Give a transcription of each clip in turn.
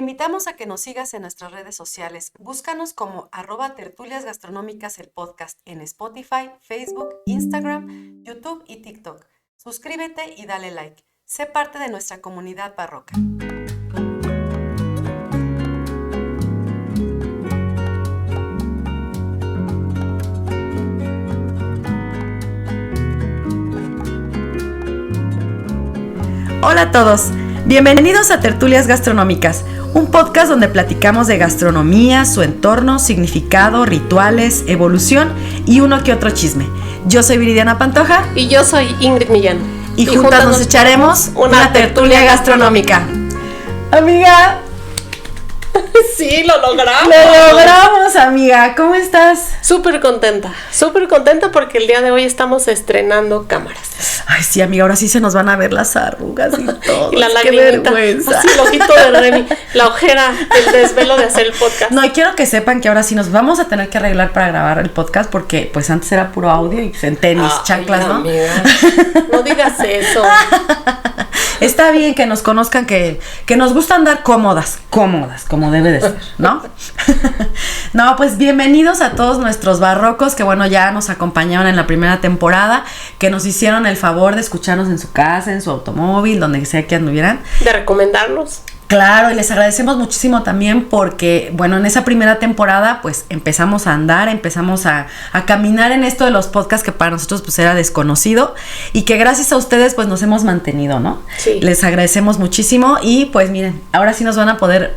Te invitamos a que nos sigas en nuestras redes sociales. Búscanos como @tertulias gastronómicas el podcast en Spotify, Facebook, Instagram, YouTube y TikTok. Suscríbete y dale like. Sé parte de nuestra comunidad barroca. Hola a todos, bienvenidos a Tertulias Gastronómicas, un podcast donde platicamos de gastronomía, su entorno, significado, rituales, evolución y uno que otro chisme. Yo soy Viridiana Pantoja y yo soy Ingrid Millán y juntas nos echaremos una tertulia gastronómica. Amiga, sí, lo logramos. Lo logramos, amiga. ¿Cómo estás? Súper contenta porque el día de hoy estamos estrenando cámaras. Ay, sí, amiga, ahora sí se nos van a ver las arrugas y todo. Y la qué lagrimita, vergüenza. así el ojito de Remy, la ojera, el desvelo de hacer el podcast. No, y quiero que sepan que ahora sí nos vamos a tener que arreglar para grabar el podcast porque pues antes era puro audio y en tenis, chanclas, ¿no? Amiga, no digas eso. Está bien que nos conozcan que nos gusta andar cómodas, como debe de ser, ¿no? No, pues bienvenidos a todos nuestros barrocos que bueno, ya nos acompañaron en la primera temporada, que nos hicieron el favor de escucharnos en su casa, en su automóvil, donde sea que anduvieran. De recomendarnos. Claro, y les agradecemos muchísimo también porque, bueno, en esa primera temporada pues empezamos a andar, empezamos a caminar en esto de los podcasts que para nosotros pues era desconocido y que gracias a ustedes pues nos hemos mantenido, ¿no? Sí. Les agradecemos muchísimo y pues miren, ahora sí nos van a poder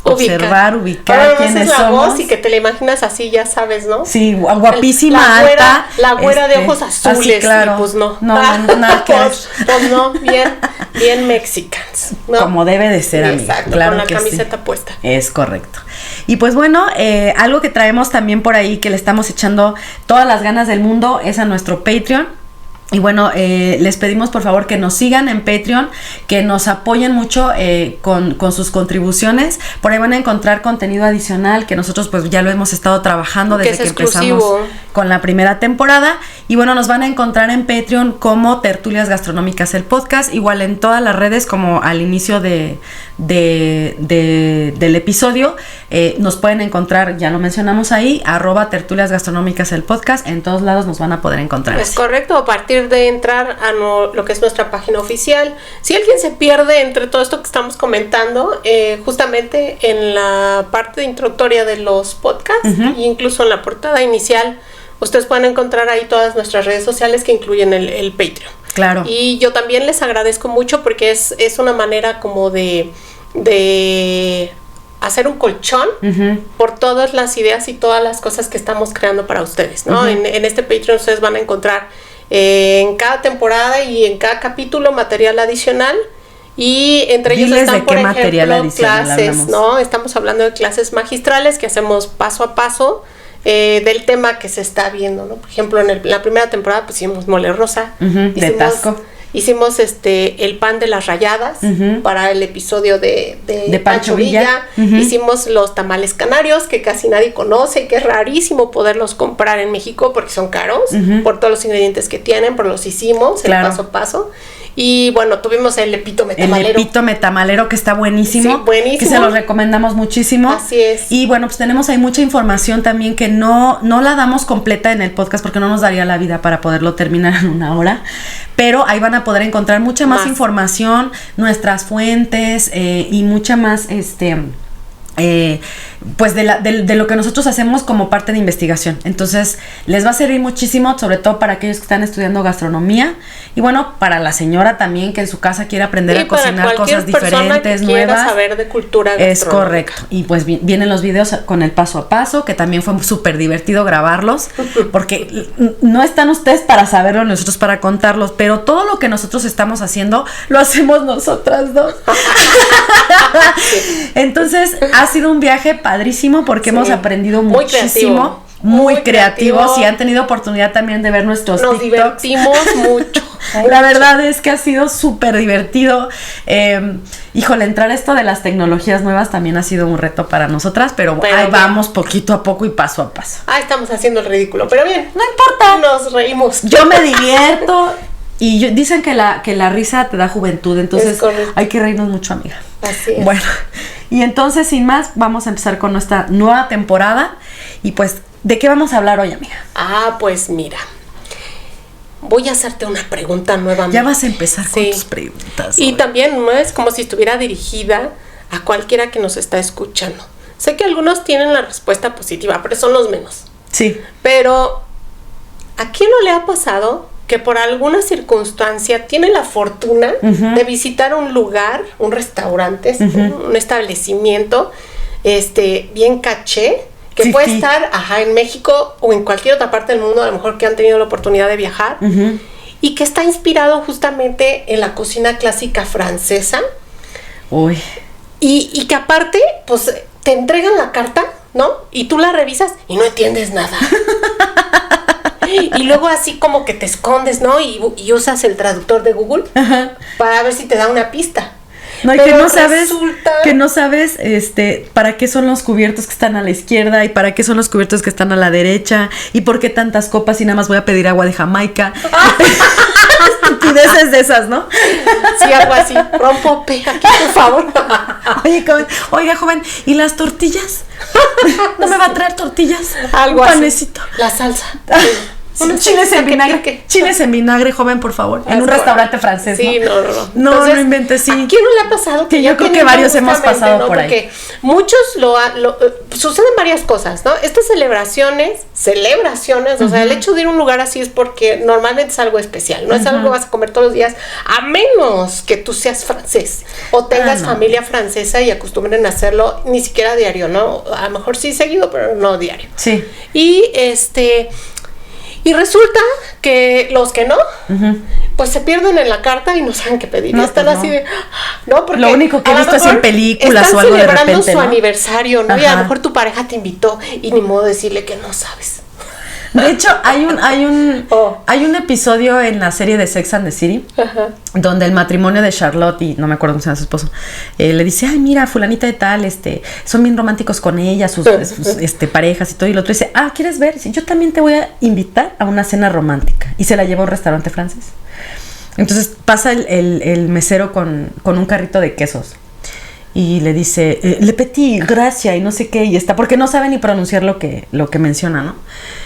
ubicar quiénes la somos. Voz y que te la imaginas así, ya sabes, ¿no? Sí, guapísima, alta. La güera de ojos azules. Así, claro. Y pues no. Nada que ver. Pues no, bien mexicans, ¿no? Como debe de ser, amiga. Exacto, Claro con la que camiseta sí. puesta. Es correcto. Y pues bueno, algo que traemos también por ahí, que le estamos echando todas las ganas del mundo, es a nuestro Patreon. Y bueno, les pedimos por favor que nos sigan en Patreon, que nos apoyen mucho con sus contribuciones. Por ahí van a encontrar contenido adicional que nosotros pues ya lo hemos estado trabajando desde que empezamos con la primera temporada. Y bueno, nos van a encontrar en Patreon como Tertulias Gastronómicas el podcast, igual en todas las redes como al inicio del episodio. Nos pueden encontrar, ya lo mencionamos ahí, @Tertulias Gastronómicas el podcast. En todos lados nos van a poder encontrar. Es correcto, a partir de entrar a lo que es nuestra página oficial. Si alguien se pierde entre todo esto que estamos comentando, justamente en la parte introductoria de los podcasts, e incluso en la portada inicial, ustedes pueden encontrar ahí todas nuestras redes sociales que incluyen el Patreon. Claro. Y yo también les agradezco mucho porque es una manera como de hacer un colchón por todas las ideas y todas las cosas que estamos creando para ustedes, ¿no? En este Patreon ustedes van a encontrar en cada temporada y en cada capítulo material adicional, y entre ellos están, por ejemplo, clases, ¿no? Estamos hablando de clases magistrales que hacemos paso a paso del tema que se está viendo, ¿no? Por ejemplo, en la primera temporada pues hicimos mole rosa, de Tasco. Hicimos el pan de las rayadas para el episodio de Pancho Villa. Hicimos los tamales canarios, que casi nadie conoce y que es rarísimo poderlos comprar en México porque son caros por todos los ingredientes que tienen, pero los hicimos el paso a paso. Y bueno, tuvimos el epítome tamalero. El epítome tamalero, que está buenísimo. Sí, buenísimo. Que se los recomendamos muchísimo. Así es. Y bueno, pues tenemos ahí mucha información también que no la damos completa en el podcast porque no nos daría la vida para poderlo terminar en una hora. Pero ahí van a poder encontrar mucha más información, nuestras fuentes y mucha más pues de lo que nosotros hacemos como parte de investigación. Entonces les va a servir muchísimo, sobre todo para aquellos que están estudiando gastronomía, y bueno, para la señora también que en su casa quiere aprender a cocinar cosas diferentes, nuevas. Saber de cultura gastronómica. Es correcto. Y pues vienen los videos con el paso a paso, que también fue súper divertido grabarlos, porque no están ustedes para saberlo, nosotros para contarlos, pero todo lo que nosotros estamos haciendo lo hacemos nosotras dos. Entonces ha sido un viaje padrísimo porque hemos aprendido muchísimo. Muy creativo. Si han tenido oportunidad también de ver nuestros TikToks. Nos divertimos mucho. La verdad es que ha sido súper divertido. Híjole, entrar esto de las tecnologías nuevas también ha sido un reto para nosotras, pero ahí vamos poquito a poco y paso a paso. Estamos haciendo el ridículo, pero bien, no importa. Nos reímos. Yo me divierto. Y dicen que la risa te da juventud, entonces hay que reírnos mucho, amiga. Así es. Bueno, Y entonces, sin más, vamos a empezar con nuestra nueva temporada. Y pues, ¿de qué vamos a hablar hoy, amiga? Pues mira, voy a hacerte una pregunta nuevamente. Ya vas a empezar con tus preguntas. Y también no es como si estuviera dirigida a cualquiera que nos está escuchando. Sé que algunos tienen la respuesta positiva, pero son los menos. Sí. Pero, ¿a quién no le ha pasado que por alguna circunstancia tiene la fortuna de visitar un lugar, un restaurante, un establecimiento, bien caché, que puede estar, en México o en cualquier otra parte del mundo, a lo mejor que han tenido la oportunidad de viajar, y que está inspirado justamente en la cocina clásica francesa? Uy. Y que aparte, pues, te entregan la carta, ¿no? Y tú la revisas y no entiendes nada. Y luego así como que te escondes, ¿no? Y usas el traductor de Google para ver si te da una pista. No, y que no sabes para qué son los cubiertos que están a la izquierda y para qué son los cubiertos que están a la derecha y por qué tantas copas y nada más voy a pedir agua de Jamaica. Estupideces de esas, ¿no? Sí, algo así. Rompope, aquí, por favor. Oiga, joven, ¿y las tortillas? ¿No me va a traer tortillas? Algo un panecito. Así. La salsa. Chiles en vinagre. Chiles en vinagre, joven, por favor. En un restaurante francés. Sí, no. Entonces, no inventes, sí. ¿A quién no le ha pasado? Que yo creo que varios hemos pasado por ahí. Porque muchos suceden varias cosas, ¿no? Estas celebraciones, o sea, el hecho de ir a un lugar así es porque normalmente es algo especial. No es algo que vas a comer todos los días, a menos que tú seas francés o tengas familia francesa y acostumbren a hacerlo ni siquiera diario, ¿no? A lo mejor sí seguido, pero no diario. Sí. Y resulta que los que no, pues se pierden en la carta y no saben qué pedir. No, y están así de, ¿no? Porque lo único que he visto es en películas o algo de repente, están celebrando su aniversario, ¿no? Ajá. Y a lo mejor tu pareja te invitó y ni modo decirle que no sabes. De hecho, hay un episodio en la serie de Sex and the City donde el matrimonio de Charlotte y no me acuerdo cómo se llama su esposo le dice, ay, mira, fulanita de tal, son bien románticos con ella, sus parejas y todo, y el otro dice, ¿quieres ver? Sí, yo también te voy a invitar a una cena romántica, y se la lleva a un restaurante francés. Entonces pasa el mesero con un carrito de quesos y le dice, le petit, gracias, y no sé qué, y está, porque no sabe ni pronunciar lo que menciona, ¿no?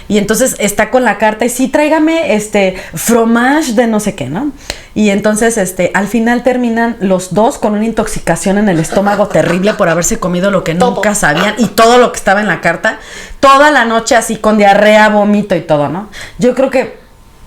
Y entonces está con la carta y sí, tráigame fromage de no sé qué, ¿no? Y entonces al final terminan los dos con una intoxicación en el estómago terrible por haberse comido lo que nunca sabían y todo lo que estaba en la carta, toda la noche así con diarrea, vómito y todo, ¿no? Yo creo que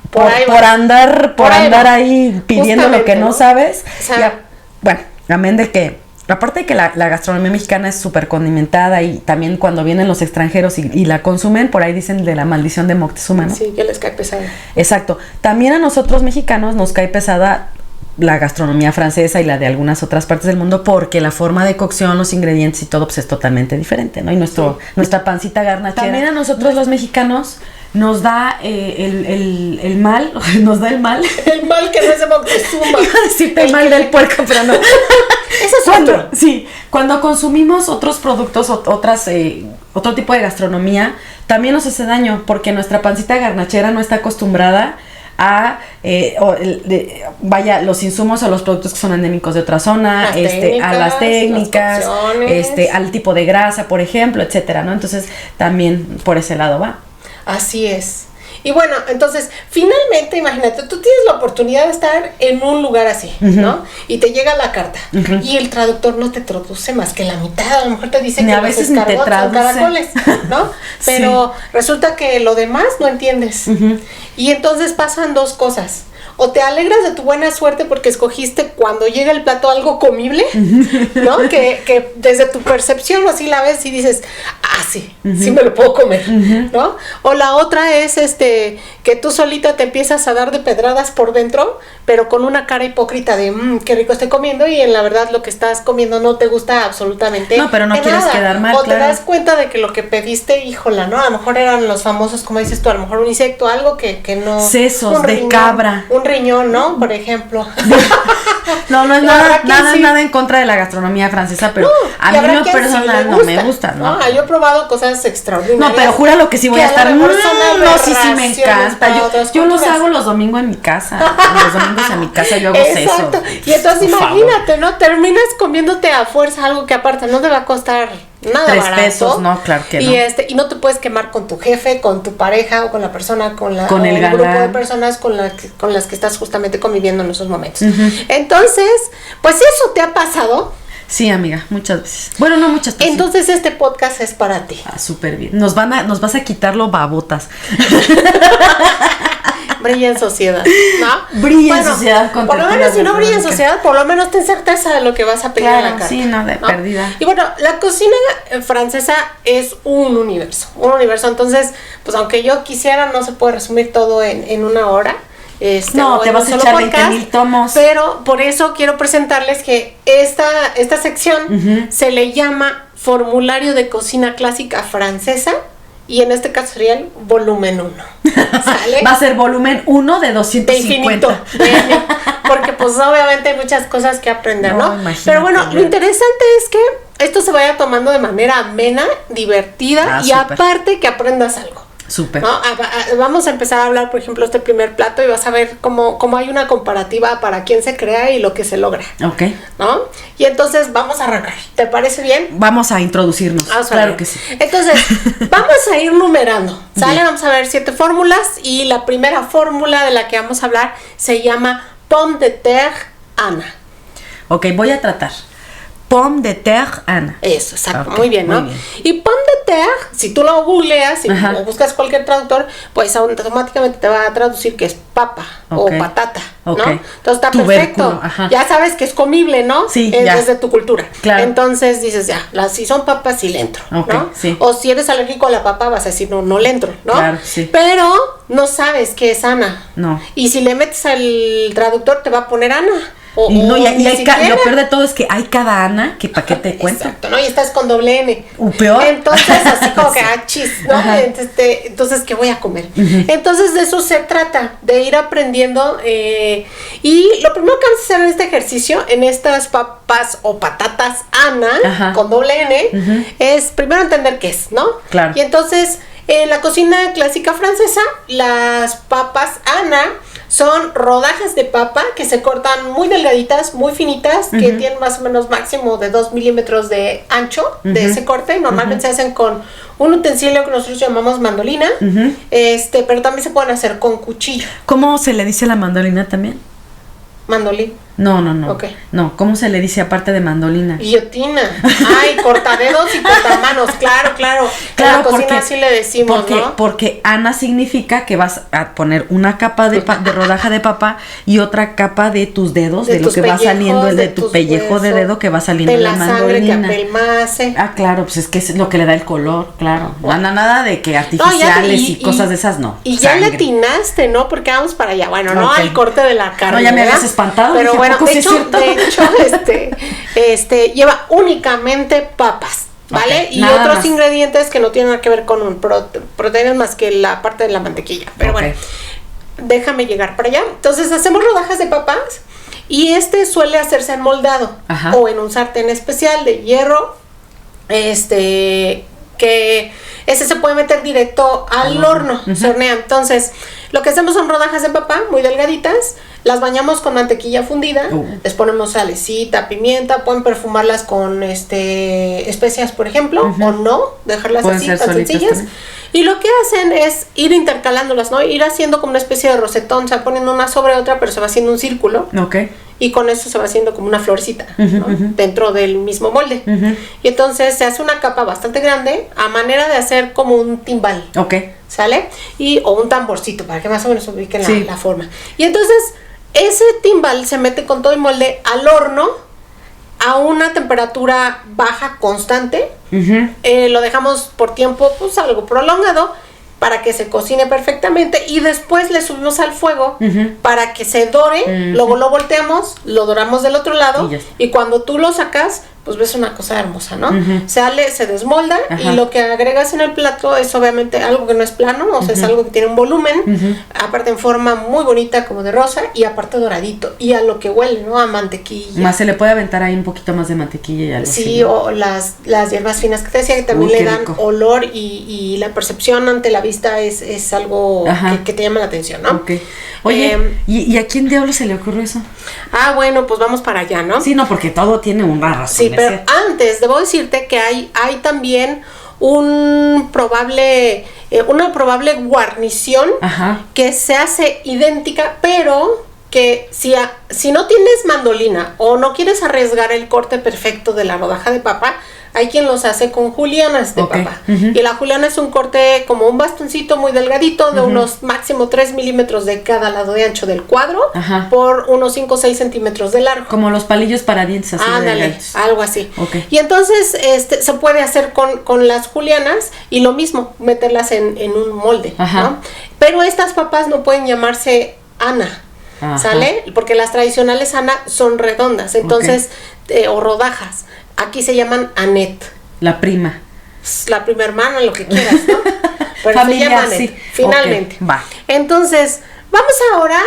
por andar ahí pidiendo justamente, lo que no sabes, o sea, bueno, amén de que aparte de que la gastronomía mexicana es súper condimentada y también cuando vienen los extranjeros y la consumen, por ahí dicen de la maldición de Moctezuma, ¿no? Sí, que les cae pesada. Exacto. También a nosotros mexicanos nos cae pesada la gastronomía francesa y la de algunas otras partes del mundo porque la forma de cocción, los ingredientes y todo pues es totalmente diferente, ¿no? Y nuestra pancita garnachera. También a nosotros los mexicanos nos da el mal, nos da el mal. El mal que no es de Moctezuma. Iba a decirte el mal del puerco, pero no. Eso es otro. Sí, cuando consumimos otros productos, otro tipo de gastronomía, también nos hace daño porque nuestra pancita garnachera no está acostumbrada a los insumos o los productos que son endémicos de otra zona, a las técnicas, al tipo de grasa, por ejemplo, etcétera, ¿no? Entonces, también por ese lado va. Así es. Y bueno, entonces, finalmente, imagínate, tú tienes la oportunidad de estar en un lugar así, ¿no? Y te llega la carta. Y el traductor no te traduce más que la mitad. A lo mejor te dice que a veces ni te traduce. Son caracoles, ¿no? Pero resulta que lo demás no entiendes. Y entonces pasan dos cosas. O te alegras de tu buena suerte porque escogiste cuando llega el plato algo comible, ¿no? Que desde tu percepción así la ves y dices, sí me lo puedo comer, ¿no? O la otra es que tú solita te empiezas a dar de pedradas por dentro, pero con una cara hipócrita de, qué rico estoy comiendo, y en la verdad lo que estás comiendo no te gusta absolutamente nada. No, pero no quieres quedar mal, o te das cuenta de que lo que pediste, híjola, ¿no? A lo mejor eran los famosos, como dices tú, a lo mejor un insecto, algo que no... Sesos de cabra. Un un riñón, ¿no? Por ejemplo. No es nada en contra de la gastronomía francesa, pero a mí lo personal no me gusta, ¿no? Yo he probado cosas extraordinarias. No, pero júralo que sí voy a estar. No, sí me encanta. Yo los hago los domingos en mi casa. Los domingos en mi casa yo hago eso. Y entonces imagínate, ¿no? Terminas comiéndote a fuerza algo que aparte no te va a costar nada 3 barato. pesos, no, claro que no. Y no te puedes quemar con tu jefe, con tu pareja o con la persona, con el galán. Grupo de personas con las que estás justamente conviviendo en esos momentos. Entonces, pues eso te ha pasado. Sí, amiga, muchas veces. Bueno, no muchas veces. Entonces este podcast es para ti. Súper bien. Nos vas a quitarlo babotas. Brilla en sociedad, ¿no? Brilla en sociedad con por lo menos si no brilla en sociedad, por lo menos ten certeza de lo que vas a pedir en la carta. Sí, no, de perdida. Y bueno, la cocina francesa es un universo, entonces, pues aunque yo quisiera, no se puede resumir todo en una hora. No, te vas a echar 20,000 tomos. Pero por eso quiero presentarles que esta sección se le llama Formulario de Cocina Clásica Francesa. Y en este caso sería el volumen 1. ¿Sale? Va a ser volumen 1 de 250. De infinito. Porque pues obviamente hay muchas cosas que aprender, ¿no? Pero bueno, lo interesante es que esto se vaya tomando de manera amena, divertida y aparte que aprendas algo. Súper. ¿No? Vamos a empezar a hablar, por ejemplo, este primer plato y vas a ver cómo hay una comparativa para quién se crea y lo que se logra. Ok. ¿No? Y entonces vamos a arrancar. ¿Te parece bien? Vamos a introducirnos. Claro que sí. Entonces, vamos a ir numerando. ¿Sale? Bien. Vamos a ver 7 fórmulas y la primera fórmula de la que vamos a hablar se llama Pomme de terre Anna. Ok, voy a tratar. Pomme de terre Anna. Eso, exacto, okay, muy bien, ¿no? Muy bien. Y pomme de terre, si tú lo googleas o buscas cualquier traductor, pues automáticamente te va a traducir que es papa o patata, ¿no? Entonces está perfecto. Ya sabes que es comible, ¿no? Sí, es de tu cultura. Claro. Entonces dices, si son papas, sí le entro, ¿no? Sí. O si eres alérgico a la papa, vas a decir, no le entro, ¿no? Claro, sí. Pero no sabes qué es Ana. No. Y si le metes al traductor, te va a poner Ana. Lo peor de todo es que hay cada Ana que para qué te cuento. Exacto, ¿no? Y estás con doble N. Peor. Entonces, así como que chis, ¿no? Entonces, ¿qué voy a comer? Entonces, de eso se trata, de ir aprendiendo. Y lo primero que vamos a hacer en este ejercicio, en estas papas o patatas Ana, con doble N, es primero entender qué es, ¿no? Claro. Y entonces, en la cocina clásica francesa, las papas Ana son rodajas de papa que se cortan muy delgaditas, muy finitas, que tienen más o menos máximo de 2 milímetros de ancho de ese corte. Normalmente se hacen con un utensilio que nosotros llamamos mandolina, pero también se pueden hacer con cuchillo. ¿Cómo se le dice a la mandolina también? Mandolín. No. Okay. No, ¿cómo se le dice aparte de mandolina? Guillotina. Ay, cortadedos y cortamanos. Claro. En la cocina así le decimos, ¿no? Porque Ana significa que vas a poner una capa de rodaja de papa y otra capa de tus dedos, de lo que va saliendo, de tu pellejo huesos, de dedo que va saliendo de la mandolina. Sangre que apelmace. Claro, pues es que es lo que le da el color, claro. Nada de que artificiales y cosas de esas, no. Y ya le atinaste, ¿no? Porque vamos para allá. Bueno, no al corte de la carne. No, ya me habías espantado. Pero bueno, de hecho, lleva únicamente papas, ¿vale? Y otros ingredientes que no tienen nada que ver con proteínas más que la parte de la mantequilla. Pero bueno, déjame llegar para allá. Entonces hacemos rodajas de papas y suele hacerse en moldado o en un sartén especial de hierro, que ese se puede meter directo al horno, se hornea. Entonces, lo que hacemos son rodajas de papa muy delgaditas, las bañamos con mantequilla fundida, les ponemos salecita, pimienta, pueden perfumarlas con especias, por ejemplo, o no, dejarlas pueden así, tan sencillas. También. Y lo que hacen es ir intercalándolas, ¿no? Ir haciendo como una especie de rosetón, se va poniendo una sobre otra, pero se va haciendo un círculo. Y con eso se va haciendo como una florcita, ¿no? Dentro del mismo molde. Y entonces se hace una capa bastante grande, a manera de hacer como un timbal. ¿Sale? O un tamborcito, para que más o menos ubiquen la forma. Y entonces, ese timbal se mete con todo el molde al horno, a una temperatura baja constante. Lo dejamos por tiempo pues algo prolongado para que se cocine perfectamente y después le subimos al fuego para que se dore. Luego lo volteamos, lo doramos del otro lado y cuando tú lo sacas pues ves una cosa hermosa, ¿no? Sale, se desmolda y lo que agregas en el plato es obviamente algo que no es plano, o sea, es algo que tiene un volumen, aparte en forma muy bonita como de rosa y aparte doradito y a lo que huele, ¿no? A mantequilla. Más se le puede aventar ahí un poquito más de mantequilla y algo así. Sí, ¿no? O las hierbas finas que te decía que también le dan rico. Olor y la percepción ante la vista es algo que te llama la atención, ¿no? Okay. Oye, ¿y a quién diablos se le ocurrió eso? Bueno, pues vamos para allá, ¿no? Sí, no, porque todo tiene una razón. Sí, pero antes debo decirte que hay también una probable guarnición que se hace idéntica, pero que si no tienes mandolina o no quieres arriesgar el corte perfecto de la rodaja de papa, hay quien los hace con julianas de papa. Y la juliana es un corte como un bastoncito muy delgadito de unos máximo 3 milímetros de cada lado de ancho del cuadro por unos 5 o 6 centímetros de largo. Como los palillos para dientes así. Ándale, algo así. Y entonces se puede hacer con las julianas y lo mismo, meterlas en un molde, ¿no? Pero estas papas no pueden llamarse Ana. ¿Sale? Porque las tradicionales Ana son redondas, entonces, o rodajas. Aquí se llaman Annette. La prima. La prima hermana, lo que quieras, ¿no? Pero familia, se llama Annette, finalmente. Va. Entonces, vamos ahora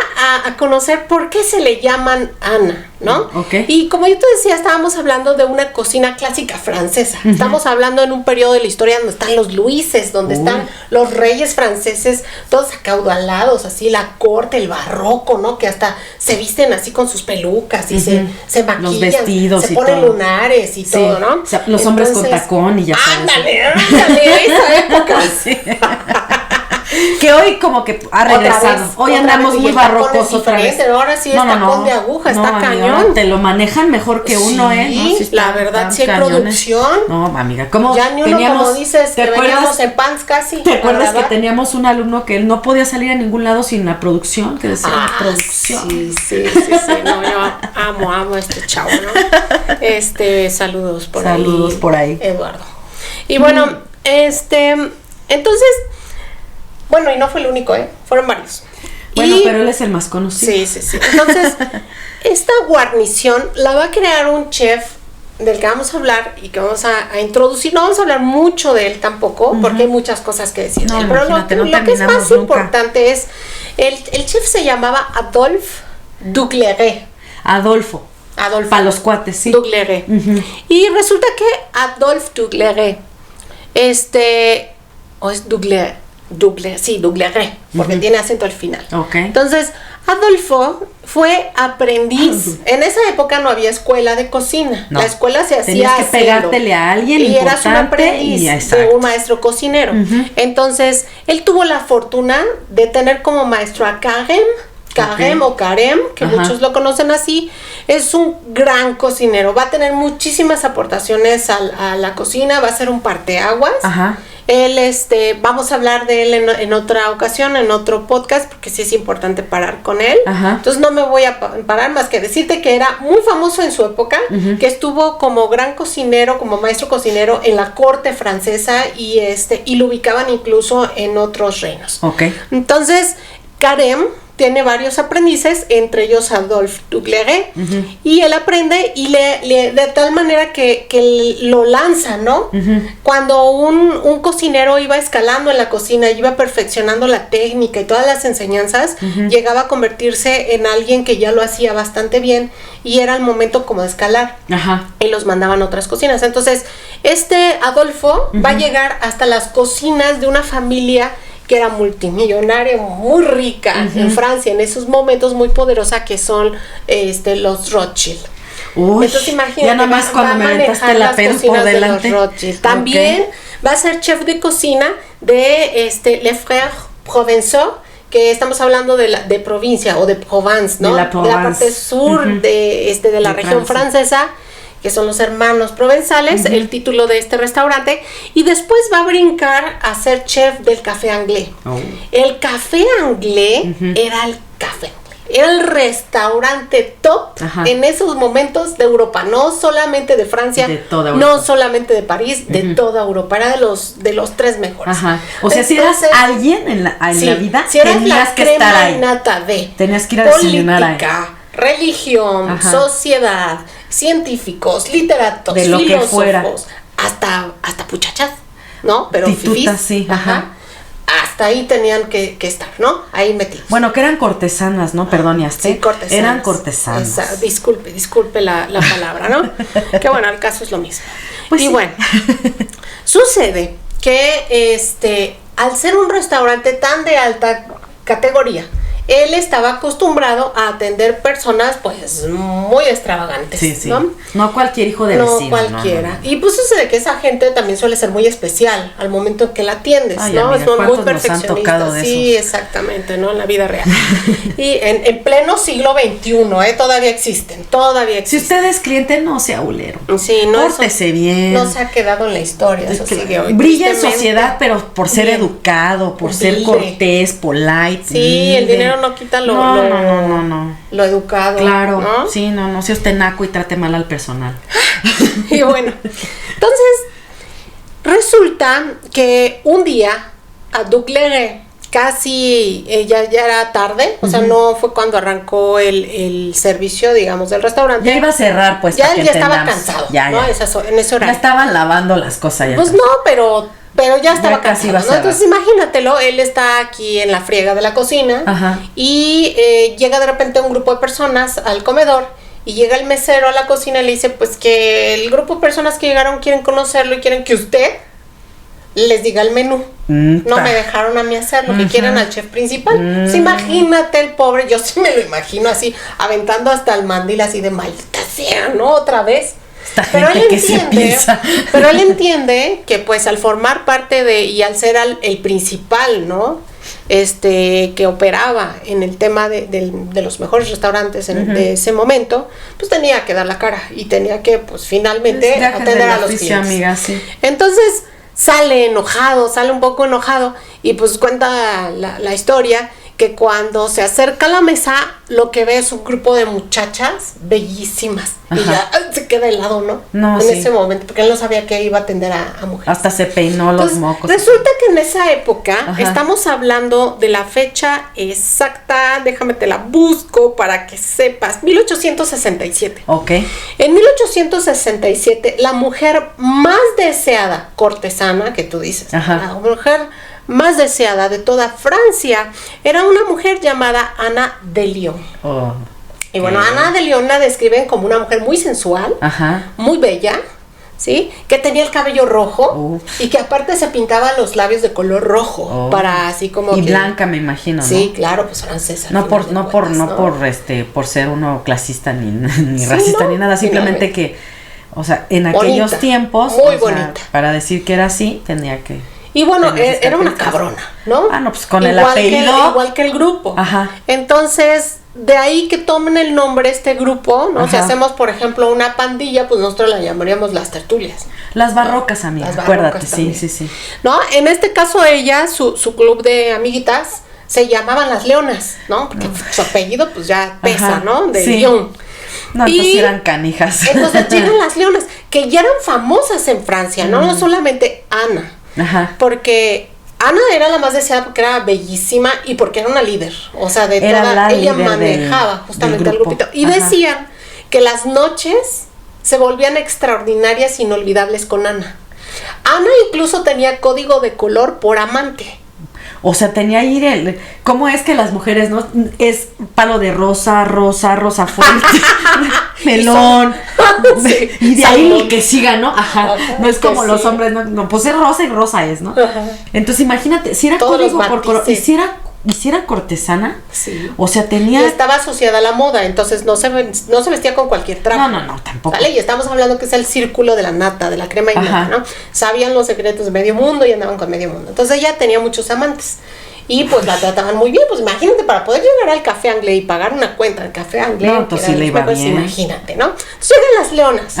a conocer por qué se le llaman Ana, ¿no? Y como yo te decía, estábamos hablando de una cocina clásica francesa. Estamos hablando en un periodo de la historia donde están los Luises, donde están los reyes franceses, todos acaudalados, así, la corte, el barroco, ¿no? Que hasta se visten así con sus pelucas y se maquillan. Los vestidos se ponen lunares y todo, ¿no? O sea, los hombres con tacón y ya sabes. Ándale, esa época. Que hoy como que ha regresado. Hoy andamos muy barrocos otra vez. Ahora sí es tacón de aguja, está cañón. Amiga, te lo manejan mejor que uno, ¿eh? No, sí la verdad, sí hay producción. No, amiga, como ya ni uno, teníamos, como dices, que veníamos en pants casi. ¿Te acuerdas que teníamos un alumno que él no podía salir a ningún lado sin la producción? Que decía producción. Sí. No, yo amo a este chavo, ¿no? Saludos por ahí. Eduardo. Y bueno, entonces... Bueno, y no fue el único, fueron varios. Bueno, pero él es el más conocido. Sí. Entonces, esta guarnición la va a crear un chef del que vamos a hablar y que vamos a introducir. No vamos a hablar mucho de él tampoco, porque hay muchas cosas que decir. Pero lo que es más importante es, el chef se llamaba Adolphe Ducleré. Adolfo. Para los cuates, sí. Ducleré. Y resulta que Adolphe Ducleré, o es Ducleré, Ducleré, porque tiene acento al final. Entonces, Adolfo fue aprendiz. En esa época no había escuela de cocina. La escuela se hacía tenías que pegártele a alguien y eras un aprendiz de un maestro cocinero. Entonces, él tuvo la fortuna de tener como maestro a Carême o Carême, que muchos lo conocen así. Es un gran cocinero. Va a tener muchísimas aportaciones a la cocina. Va a ser un parteaguas. Él, vamos a hablar de él en otra ocasión, en otro podcast, porque sí es importante parar con él. Entonces no me voy a parar más que decirte que era muy famoso en su época, que estuvo como gran cocinero, como maestro cocinero en la corte francesa y lo ubicaban incluso en otros reinos. Entonces, Carême tiene varios aprendices, entre ellos Adolphe Ducleré, y él aprende y le de tal manera que lo lanza, ¿no? Cuando un cocinero iba escalando en la cocina, iba perfeccionando la técnica y todas las enseñanzas, llegaba a convertirse en alguien que ya lo hacía bastante bien y era el momento como de escalar. Y los mandaban a otras cocinas. Entonces, Adolfo va a llegar hasta las cocinas de una familia que era multimillonaria, muy rica en Francia, en esos momentos muy poderosa, que son los Rothschild. Entonces imagínate, ya nada más cuando me aventaste la pena por delante. También va a ser chef de cocina de Les Frères Provençaux, que estamos hablando de provincia o de Provence, ¿no? De la parte sur de la región francesa, que son los hermanos provenzales, el título de este restaurante, y después va a brincar a ser chef del Café Anglais. El Café Anglais era el café, era el restaurante top en esos momentos de Europa, no solamente de Francia, de toda Europa. No solamente de París, de toda Europa, era de los 3 mejores. O sea, si eras alguien en la vida, si eras tenías la que estar ahí. Nata de tenías que ir a desayunar ahí. Religión, sociedad, científicos, literatos, de lo filósofos, que fuera. hasta puchachas, ¿no? Pero Titutas, fifís, sí, ajá. Hasta ahí tenían que estar, ¿no? Ahí metidos. Bueno, que eran cortesanas, ¿no? Perdón, Sí, cortesanas. Eran cortesanas. Disculpe la palabra, ¿no? Que bueno, el caso es lo mismo. Pues y sí. bueno, sucede que al ser un restaurante tan de alta categoría, él estaba acostumbrado a atender personas pues muy extravagantes, Sí, sí. ¿no? No cualquier hijo de vecino. No cualquiera. No. Y pues sucede que esa gente también suele ser muy especial al momento en que la atiendes, Ay, ¿no? amiga, Son muy ¿cuántos nos han tocado perfeccionistas. de Sí, esos? exactamente, ¿no? En la vida real. Y en pleno siglo XXI, todavía existen. Si usted es cliente, no sea bulero. Sí, no, Pórtese bien. no se ha quedado en la historia, eso sigue hoy. Brilla en tristemente. sociedad, pero por ser Bien. educado, por ser Humilde. cortés, polite. Sí, el humilde. dinero no quita No. lo educado. Claro, ¿no? sí, no sea usted naco y trate mal al personal. Y bueno, entonces resulta que un día a Duclerc casi ya era tarde, o sea, no fue cuando arrancó el servicio, digamos, del restaurante. Ya iba a cerrar, pues, Ya para que él ya estaba entendamos. cansado, Ya. ¿no? En ese Ya horario. estaban lavando las cosas ya. Pues no, pero ya estaba Ya casi cansado, iba a ¿no? cerrar. Entonces imagínatelo, él está aquí en la friega de la cocina. Ajá. Y llega de repente un grupo de personas al comedor y llega el mesero a la cocina y le dice pues que el grupo de personas que llegaron quieren conocerlo y quieren que usted les diga el menú. No me dejaron a mí hacer lo que quieren al chef principal. Pues imagínate el pobre, yo sí me lo imagino así, aventando hasta el mandil así de maldita sea, ¿no? Otra vez. Esta gente que se piensa. Pero él entiende que pues al formar parte de, y al ser el principal, ¿no? Que operaba en el tema de los mejores restaurantes de ese momento, pues tenía que dar la cara y tenía que pues finalmente atender a los clientes. Amiga, sí. Entonces sale un poco enojado y pues cuenta la historia que cuando se acerca a la mesa lo que ve es un grupo de muchachas bellísimas. Ajá. Y ya se queda helado, ¿no? En ese momento, porque él no sabía que iba a atender a mujeres. Hasta se peinó los mocos. Resulta que en esa época, estamos hablando de la fecha exacta, déjame te la busco para que sepas, 1867. Ok. En 1867, la mujer más deseada cortesana, que tú dices, la mujer más deseada de toda Francia era una mujer llamada Ana de Lyon. Y bueno, Ana de Lyon la describen como una mujer muy sensual, muy bella, ¿sí? Que tenía el cabello rojo y que aparte se pintaba los labios de color rojo para así como y blanca, me imagino, ¿no? Sí, claro, pues francesa. No por ser uno clasista ni racista ni nada, simplemente que, o sea, en aquellos tiempos, muy bonita. Para decir que era así, tenía que. Y bueno, era una cabrona, ¿no? Ah, no, pues con el apellido. Igual que el grupo. Ajá. Entonces, de ahí que tomen el nombre este grupo, ¿no? Si hacemos, por ejemplo, una pandilla, pues nosotros la llamaríamos las tertulias. Las barrocas, amiga, acuérdate, sí. ¿No? En este caso ella, su club de amiguitas, se llamaban las Leonas, ¿no? Porque su apellido, pues ya pesa, ¿no? De Lyon. No, entonces eran canijas. Entonces llegan las Leonas, que ya eran famosas en Francia, ¿no? No solamente Ana. Porque Ana era la más deseada porque era bellísima y porque era una líder, o sea, ella manejaba justamente el grupito. Y decían que las noches se volvían extraordinarias, inolvidables con Ana. Ana incluso tenía código de color por amante. O sea, tenía ahí ¿cómo es que las mujeres, no? Es palo de rosa fuerte, melón, sí, y de ahí el que siga, ¿no? No es como los hombres, no, pues es rosa y rosa es, ¿no? Entonces imagínate, si era código por color, y si era cortesana, o sea, tenía. Y estaba asociada a la moda, entonces no se vestía con cualquier trapo. No, tampoco. ¿Vale? Y estamos hablando que es el círculo de la nata, de la crema y nata, ¿no? Sabían los secretos de medio mundo y andaban con medio mundo. Entonces ella tenía muchos amantes. Y pues la trataban muy bien, pues imagínate, para poder llegar al Café Anglais y pagar una cuenta del Café Anglais, no, pues sí le iba bien. Imagínate, ¿no? Entonces llegan las Leonas.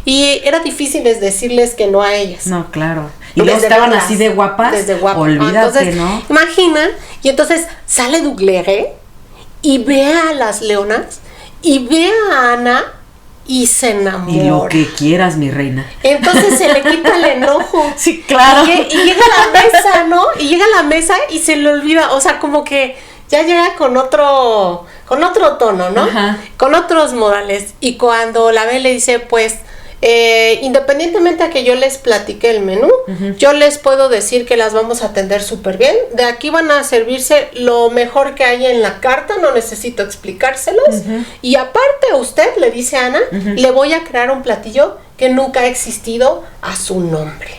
Y era difícil decirles que no a ellas. No, claro. Y luego estaban así de guapas. Desde guapas. Olvídate, entonces, ¿no? Imagina, y entonces sale Duclerc y ve a las Leonas y ve a Ana y se enamora. Y lo que quieras, mi reina. Entonces se le quita el enojo. Sí, claro. Y llega a la mesa, ¿no? Y llega a la mesa y se le olvida, o sea, como que ya llega con otro con otro tono, ¿no? Ajá. Con otros modales. Y cuando la ve le dice, pues, independientemente a que yo les platique el menú, yo les puedo decir que las vamos a atender súper bien. De aquí van a servirse lo mejor que hay en la carta, no necesito explicárselos. Y aparte usted, le dice Ana, le voy a crear un platillo que nunca ha existido a su nombre.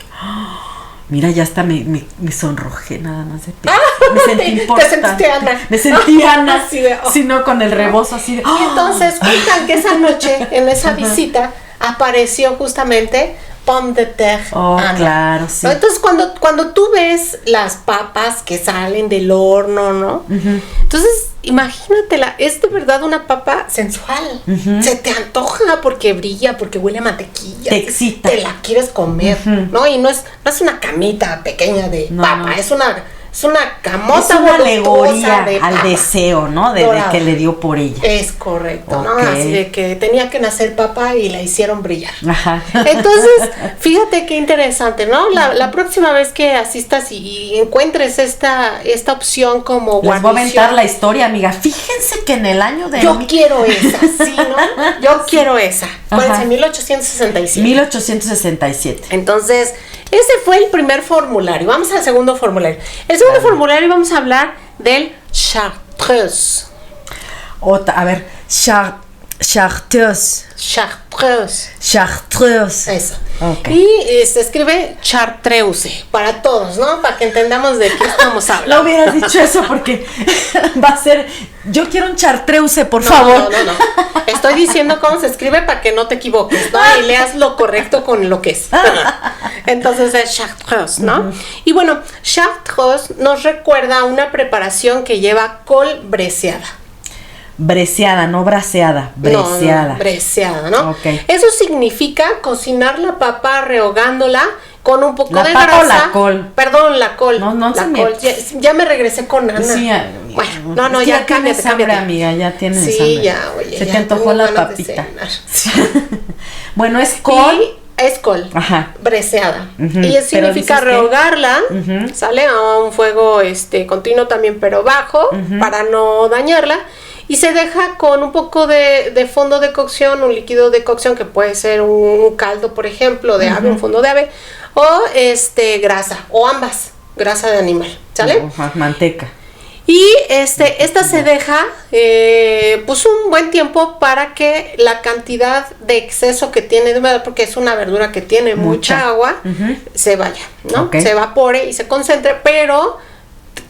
Mira, ya hasta me sonrojé nada más de pensar. Me sentí Te importante. sentiste Ana. Me sentí Ana, Así de, oh. sino con el rebozo así de... Y entonces cuentan que esa noche, en esa visita, apareció justamente pomme de terre. Oh, Ana. claro, sí. ¿No? Entonces cuando tú ves las papas que salen del horno, ¿no? Entonces imagínatela, es de verdad una papa sensual. Se te antoja porque brilla, porque huele a mantequilla. Te excita. Te la quieres comer, ¿no? Y no es una camita pequeña de papa, es una camota, es una voluptuosa alegoría de al papa. deseo, ¿no? De que le dio por ella. Es correcto, ¿no? Ok. Así de que tenía que nacer papa y la hicieron brillar. Ajá. Entonces, fíjate qué interesante, ¿no? La próxima vez que asistas y encuentres esta opción como Les voy a guarnición. aventar la historia, amiga. Fíjense que en el año de... Yo quiero esa, ¿sí, no? Yo quiero esa. Acuérdense, 1867. 1867. Entonces, ese fue el primer formulario. Vamos al segundo formulario. El segundo formulario vamos a hablar del chartreuse. A ver, chartreuse. Chartreuse. Chartreuse. Eso. Okay. Y se escribe chartreuse para todos, ¿no? Para que entendamos de qué estamos hablando. No hubieras dicho eso porque va a ser... Yo quiero un chartreuse, por favor. No. Estoy diciendo cómo se escribe para que no te equivoques, ¿no? Y leas lo correcto con lo que es. Entonces es chartreuse, ¿no? Y bueno, chartreuse nos recuerda a una preparación que lleva col breceada. Breceada, no braseada, breceada. No, breceada, ¿no? Ok. Eso significa cocinar la papa rehogándola con un poco ¿La de papa grasa. o la col? Perdón, la col. No, la se col. Ya me regresé con Ana. Sí, bueno, no, es que ya tienes hambre, amiga, ya tienes hambre. Sí, ya, oye. Se ya te antojó tengo la ganas de papita. cenar. Bueno, es col. Y es col. Ajá. Breceada. Ujú, Y eso pero significa dices que- rehogarla, ¿sale? A un fuego continuo también, pero bajo, para no dañarla. Y se deja con un poco de fondo de cocción, un líquido de cocción que puede ser un caldo, por ejemplo, de ave, un fondo de ave, o grasa, o ambas, grasa de animal, ¿sale? Ajá, manteca. Y esta se deja pues un buen tiempo para que la cantidad de exceso que tiene de humedad, porque es una verdura que tiene mucha agua, se vaya, ¿no? Ok. Se evapore y se concentre, pero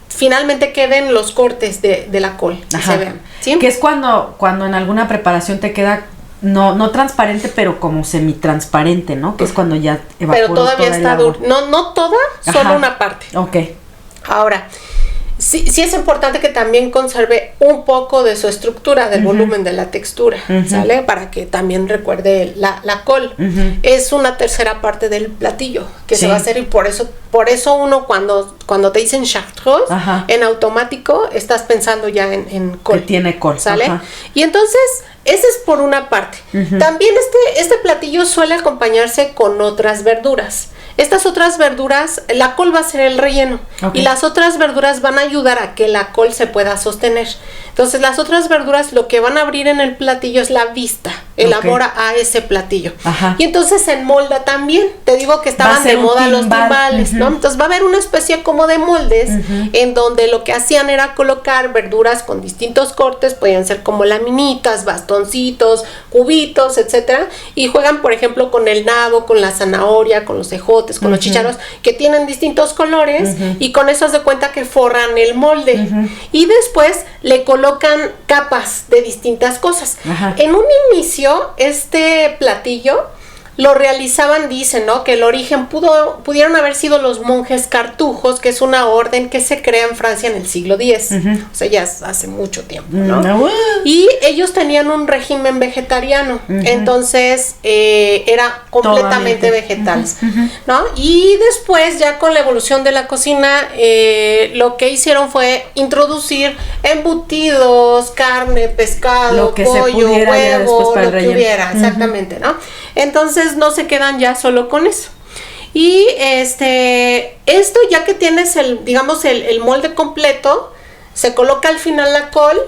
finalmente queden los cortes de la col y Ajá. se vean, ¿sí? Que es cuando en alguna preparación te queda no transparente, pero como semitransparente, ¿no? Que es cuando ya evaporó Pero todavía toda el está agua. duro. No toda, solo Ajá. una parte. Ok. Ahora, sí es importante que también conserve un poco de su estructura, del volumen, de la textura, ¿sale? Para que también recuerde la col. Es una tercera parte del platillo que Sí. se va a hacer, y por eso uno cuando te dicen chartreuse, Ajá. en automático estás pensando ya en col. Que tiene col, ¿Sale? ajá. Y entonces, ese es por una parte. También este platillo suele acompañarse con otras verduras. Estas otras verduras, la col va a ser el relleno, Ok. y las otras verduras van a ayudar a que la col se pueda sostener. Entonces las otras verduras lo que van a abrir en el platillo es la vista, el Ok. amor a ese platillo. Ajá. Y entonces se enmolda también. Te digo que Va a estaban ser de un moda los timbal. timbales, ¿no? Entonces va a haber una especie como de moldes en donde lo que hacían era colocar verduras con distintos cortes, podían ser como laminitas, bastoncitos, cubitos, etcétera, y juegan, por ejemplo, con el nabo, con la zanahoria, con los ejotes, con los chícharos, que tienen distintos colores, y con eso haz de cuenta que forran el molde. Y después le colocan capas de distintas cosas. Ajá. En un inicio, este platillo lo realizaban, dicen, ¿no? Que el origen pudieron haber sido los monjes cartujos, que es una orden que se crea en Francia en el siglo X. O sea, ya hace mucho tiempo, ¿no? Y ellos tenían un régimen vegetariano, entonces era completamente Totalmente. vegetales, ¿no? Y después, ya con la evolución de la cocina, lo que hicieron fue introducir embutidos, carne, pescado, Lo que se pollo, pudiera ya después huevo, para el lo que relleno. hubiera, exactamente, ¿no? Entonces no se quedan ya solo con eso. Y esto, ya que tienes el molde completo, se coloca al final la col,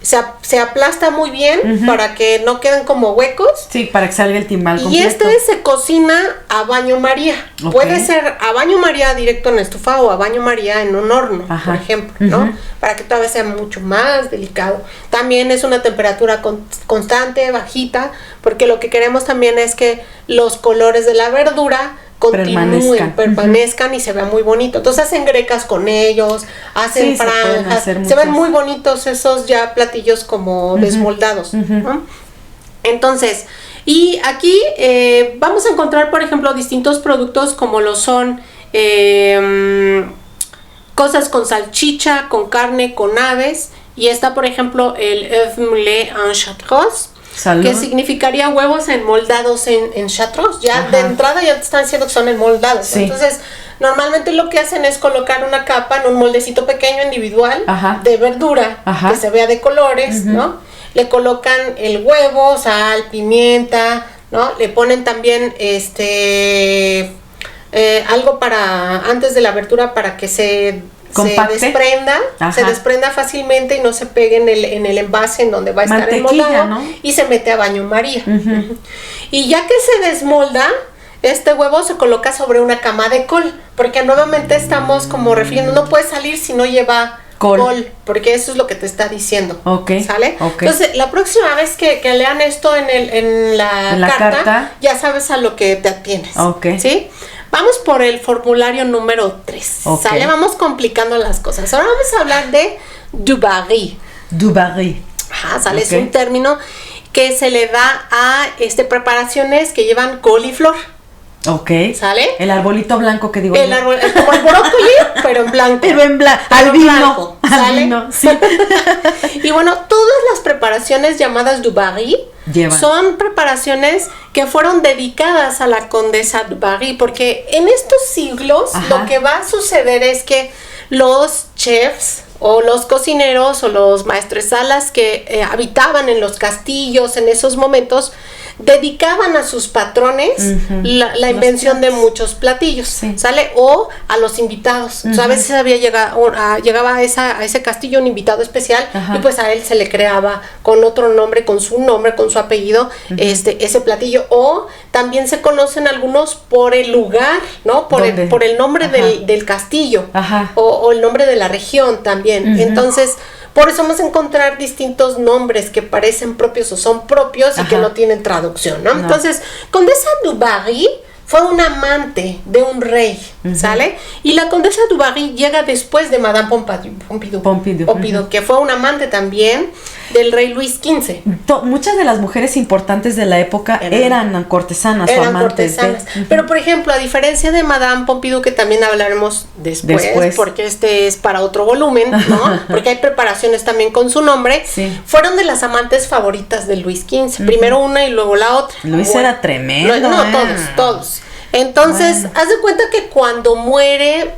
se aplasta muy bien para que no queden como huecos. Sí, para que salga el timbal completo. Y se cocina a baño María. Okay. Puede ser a baño María directo en estufa o a baño María en un horno, por ejemplo, ¿no? Para que todavía sea mucho más delicado. También es una temperatura constante, bajita, porque lo que queremos también es que los colores de la verdura permanezcan y se vea muy bonito. Entonces hacen grecas con ellos, hacen franjas, se ven muy bonitos esos ya platillos como desmoldados, ¿no? Entonces, y aquí vamos a encontrar, por ejemplo, distintos productos como lo son cosas con salchicha, con carne, con aves, y está, por ejemplo, el œuf moulé en chartreuse, que significaría huevos enmoldados en chartreuse. Ya de entrada ya te están diciendo que son enmoldados. Sí. Entonces, normalmente lo que hacen es colocar una capa en un moldecito pequeño individual de verdura que se vea de colores, ¿no? Le colocan el huevo, sal, pimienta, ¿no? Le ponen también algo para antes de la verdura para que se desprenda fácilmente y no se pegue en el envase en donde va a estar enmoldado, ¿no? Y se mete a baño María. Y ya que se desmolda, este huevo se coloca sobre una cama de col, porque nuevamente estamos como refiriendo, no puede salir si no lleva col, porque eso es lo que te está diciendo. ¿Sale? Entonces, la próxima vez que lean esto en la carta, ya sabes a lo que te atienes. ¿Sí? Vamos por el formulario número 3. ¿Sale? Vamos complicando las cosas. Ahora vamos a hablar de du baril. ¿Sale? Es un término que se le da a preparaciones que llevan coliflor. ¿Sale? El arbolito blanco que digo. El árbol, como el brócoli, pero en blanco. Albino. ¿Sale? Albino, sí. Y bueno, todas las preparaciones llamadas du baril son preparaciones que fueron dedicadas a la condesa du Barry, porque en estos siglos lo que va a suceder es que los chefs o los cocineros o los maestresalas que habitaban en los castillos en esos momentos dedicaban a sus patrones la invención de muchos platillos, ¿sale? O a los invitados. O sea, a veces llegaba a ese castillo un invitado especial y pues a él se le creaba con otro nombre, con su apellido, ese platillo. O también se conocen algunos por el lugar, ¿no? Por el nombre del castillo o el nombre de la región también. Entonces, por eso vamos a encontrar distintos nombres que parecen propios o son propios y que no tienen traducción, ¿no? Entonces, Condesa du Barry fue una amante de un rey, ¿sale? Y la Condesa du Barry llega después de Madame Pompidou, que fue una amante también del rey Luis XV. Muchas de las mujeres importantes de la época eran cortesanas o amantes. Pero, por ejemplo, a diferencia de Madame Pompidou, que también hablaremos después, porque es para otro volumen, ¿no? Porque hay preparaciones también con su nombre, fueron de las amantes favoritas de Luis XV. Primero una y luego la otra. Luis era tremendo. Todos. Entonces, haz de cuenta que cuando muere,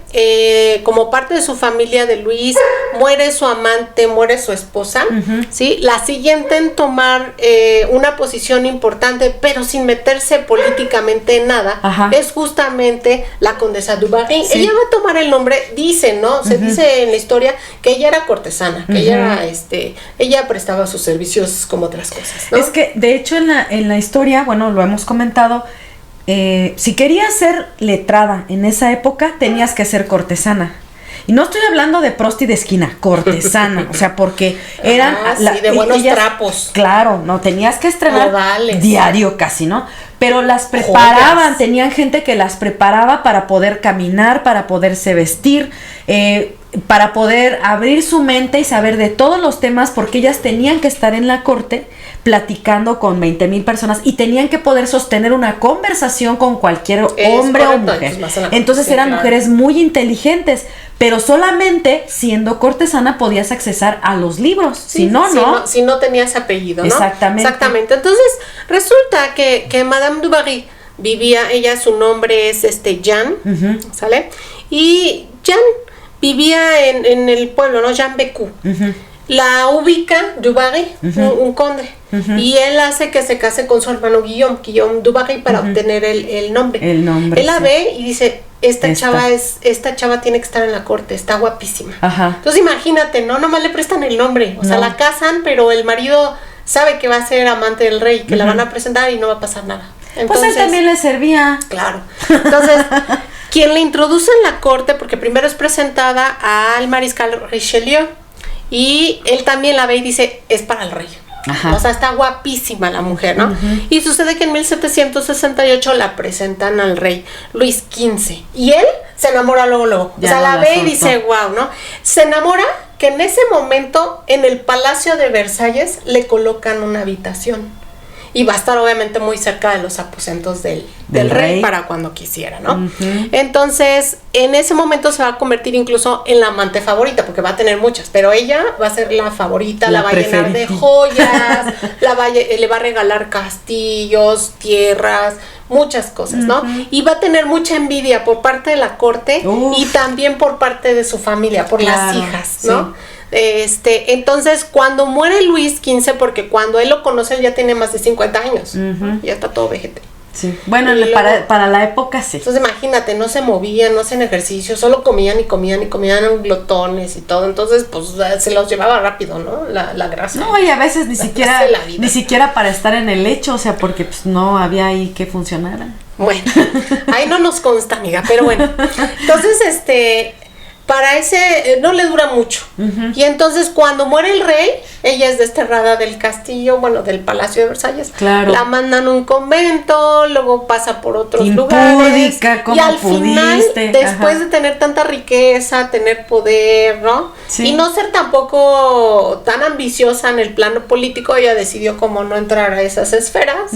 como parte de su familia de Luis, muere su amante, muere su esposa, ¿sí? La siguiente en tomar una posición importante, pero sin meterse políticamente en nada, es justamente la Condesa du Barry. Ella va a tomar el nombre, dice, ¿no? Se dice en la historia que ella era cortesana, que ella prestaba sus servicios como otras cosas, ¿no? Es que, de hecho, en la historia, bueno, lo hemos comentado, si querías ser letrada en esa época, tenías que ser cortesana. Y no estoy hablando de prosti de esquina, cortesana. O sea, porque eran... de buenos trapos. Claro, no, tenías que estrenar modales, diario casi, ¿no? Pero las preparaban, tenían gente que las preparaba para poder caminar, para poderse vestir, para poder abrir su mente y saber de todos los temas, porque ellas tenían que estar en la corte platicando con 20,000 personas y tenían que poder sostener una conversación con cualquier hombre o mujer. Entonces eran mujeres muy inteligentes, pero solamente siendo cortesana podías accesar a los libros. Si no tenías apellido, ¿no? Exactamente. Entonces resulta que Madame du Barry vivía, su nombre es Jeanne, ¿sale? Y Jeanne vivía en el pueblo, ¿no? Jean Bécu. La ubica du Barry, un conde, y él hace que se case con su hermano Guillaume du Barry para obtener el nombre. Él la ve y dice, esta chava tiene que estar en la corte, está guapísima. Ajá. Entonces imagínate, no nomás le prestan el nombre, o sea, la casan, pero el marido sabe que va a ser amante del rey, que la van a presentar y no va a pasar nada. Entonces, pues él también le servía. Claro. Entonces, quien le introduce en la corte, porque primero es presentada al mariscal Richelieu, y él también la ve y dice, es para el rey. Ajá. O sea, está guapísima la mujer, ¿no? Y sucede que en 1768 la presentan al rey Luis XV. Y él se enamora luego. O sea, la ve y dice, wow, ¿no? Se enamora que en ese momento en el Palacio de Versalles le colocan una habitación. Y va a estar obviamente muy cerca de los aposentos del rey para cuando quisiera, ¿no? Entonces, en ese momento se va a convertir incluso en la amante favorita, porque va a tener muchas, pero ella va a ser la favorita, la va a llenar de joyas, le va a regalar castillos, tierras, muchas cosas, ¿no? Y va a tener mucha envidia por parte de la corte y también por parte de su familia, por las hijas, ¿no? Sí. Entonces, cuando muere Luis XV, porque cuando él lo conoce, él ya tiene más de 50 años, ya está todo vejete. Sí, bueno, para la época sí. Entonces imagínate, no se movían, no hacían ejercicio, solo comían glotones y todo, entonces pues se los llevaba rápido, ¿no? La grasa. No, y a veces ni siquiera para estar en el lecho, o sea, porque pues no había ahí que funcionaran. Bueno, ahí no nos consta, amiga, pero bueno. Entonces, para ese no le dura mucho. Y entonces cuando muere el rey, ella es desterrada del castillo, bueno, del Palacio de Versalles. Claro. La mandan a un convento, luego pasa por otros lugares. Y al final, después de tener tanta riqueza, tener poder, ¿no? Sí. Y no ser tampoco tan ambiciosa en el plano político, ella decidió como no entrar a esas esferas.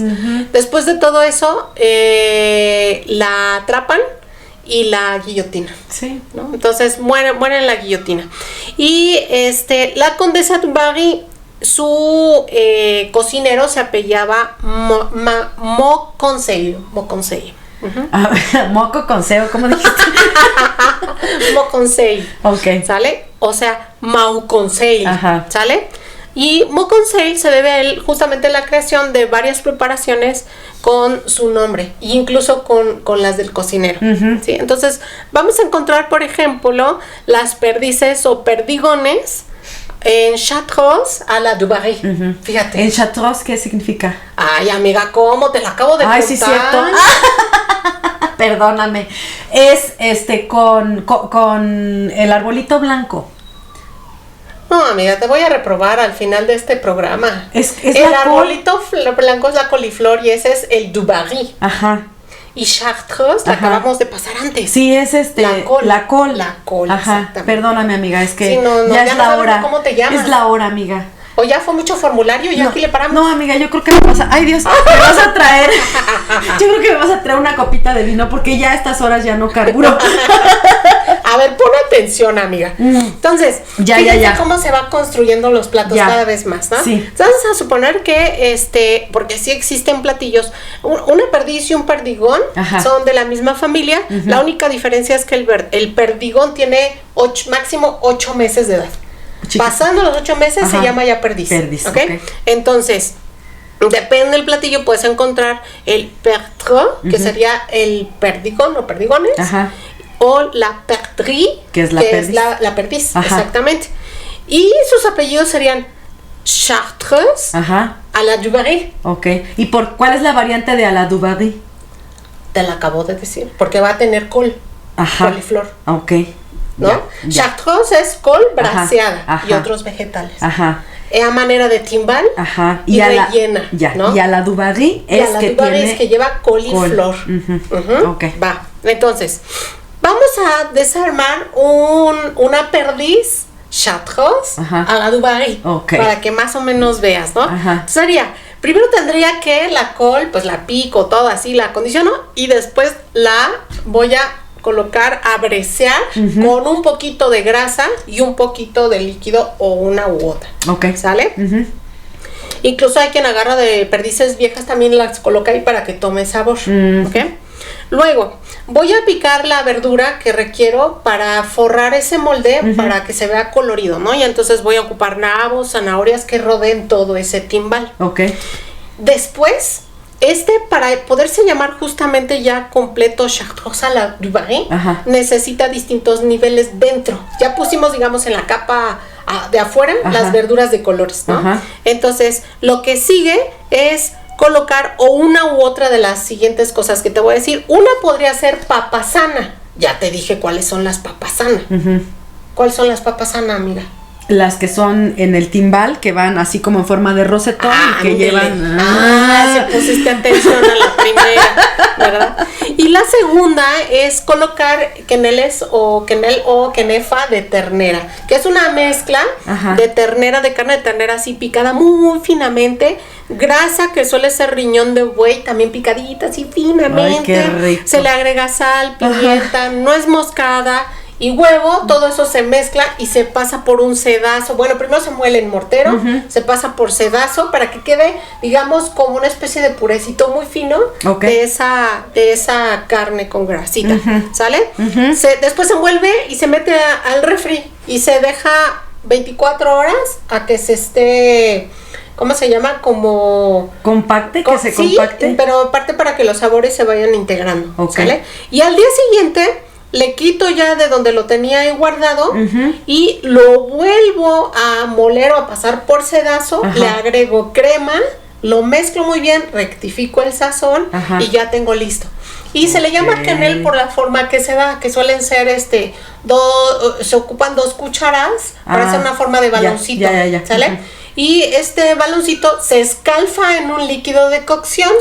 Después de todo eso, la atrapan y la guillotina. Sí. ¿No? Entonces muere en la guillotina. Y la condesa du Barry, su cocinero se apellidaba Mauconseil. Mauconseil, ¿cómo dijiste? Mauconseil. Ok. ¿Sale? O sea, Mauconseil. ¿Sale? Y Mauconseil se debe a él justamente la creación de varias preparaciones con su nombre, incluso con las del cocinero. ¿Sí? Entonces, vamos a encontrar, por ejemplo, las perdices o perdigones en Chartreuse a la du Barry. Fíjate. ¿En Chartreuse qué significa? Ay, amiga, ¿cómo? Te la acabo de contar. Ay, sí, cierto. Perdóname. Es con el arbolito blanco. No, amiga, te voy a reprobar al final de este programa. El arbolito blanco es la coliflor y ese es el du Barry. Ajá. Y Chartreuse la acabamos de pasar antes. Sí, es la col. La col, ajá. Exactamente. Perdóname, amiga, es que sí, ya es la hora. ¿Cómo te llamas? Es la hora, amiga. O ya fue mucho formulario y no, aquí le paramos. No, amiga, yo creo que me vas a... Ay, Dios, me vas a traer... Yo creo que me vas a traer una copita de vino porque ya a estas horas ya no carburo. A ver, pon atención, amiga. Entonces, ya. cómo se va construyendo los platos cada vez más, ¿no? Sí. Entonces, vamos a suponer que, porque sí existen platillos, una perdiz y un perdigón son de la misma familia. La única diferencia es que el perdigón tiene máximo 8 meses de edad. Chiquito. Pasando los 8 meses se llama ya perdiz. ¿Okay? Entonces, depende del platillo, puedes encontrar el pertreux, que sería el perdigón o perdigones, o la perdrix, que es la perdiz, exactamente. Y sus apellidos serían Chartreuse a la du Barry. Ok. ¿Y cuál es la variante de a la du Barry? Te la acabo de decir, porque va a tener coliflor. Ok. ¿No? Chartreuse es col braseada y otros vegetales. A manera de timbal y rellena. ¿No? Y a la du Barry es que lleva coliflor. Okay. Va. Entonces, vamos a desarmar una perdiz Chartreuse a la du Barry para que más o menos veas, ¿no? Primero tendría que la col, pues la pico, todo así, la acondiciono y después la voy a colocar a bresear con un poquito de grasa y un poquito de líquido o una u otra. ¿Sale? Incluso hay quien agarra de perdices viejas, también las coloca ahí para que tome sabor. Luego, voy a picar la verdura que requiero para forrar ese molde para que se vea colorido, ¿no? Y entonces voy a ocupar nabos, zanahorias que rodeen todo ese timbal. Después para poderse llamar justamente ya completo Chartreuse à la du Barry, necesita distintos niveles dentro. Ya pusimos, digamos, en la capa de afuera las verduras de colores, ¿no? Entonces, lo que sigue es colocar o una u otra de las siguientes cosas que te voy a decir. Una podría ser papasana. Ya te dije cuáles son las papasana. ¿Cuáles son las papasana, amiga? Las que son en el timbal, que van así como en forma de rosetón y que llevan... se pusiste atención a la primera, ¿verdad? Y la segunda es colocar queneles o quenel o quenefa de ternera, que es una mezcla de ternera, de carne de ternera así picada muy finamente, grasa que suele ser riñón de buey, también picadita así finamente. Ay, qué rico. Se le agrega sal, pimienta, nuez moscada y huevo, todo eso se mezcla y se pasa por un sedazo. Bueno, primero se muele en mortero, se pasa por sedazo para que quede, digamos, como una especie de purecito muy fino de esa carne con grasita, ¿sale? Después se envuelve y se mete al refri y se deja 24 horas a que se esté... ¿Cómo se llama? Como... ¿Compacte? ¿Que se compacte? Pero aparte para que los sabores se vayan integrando, ¿sale? Y al día siguiente... le quito ya de donde lo tenía ahí guardado y lo vuelvo a moler o a pasar por sedazo, le agrego crema, lo mezclo muy bien, rectifico el sazón y ya tengo listo. Y se le llama quenel por la forma que se da, que suelen ser se ocupan 2 cucharas para hacer una forma de baloncito, ¿sale? Y este baloncito se escalfa en un líquido de cocción.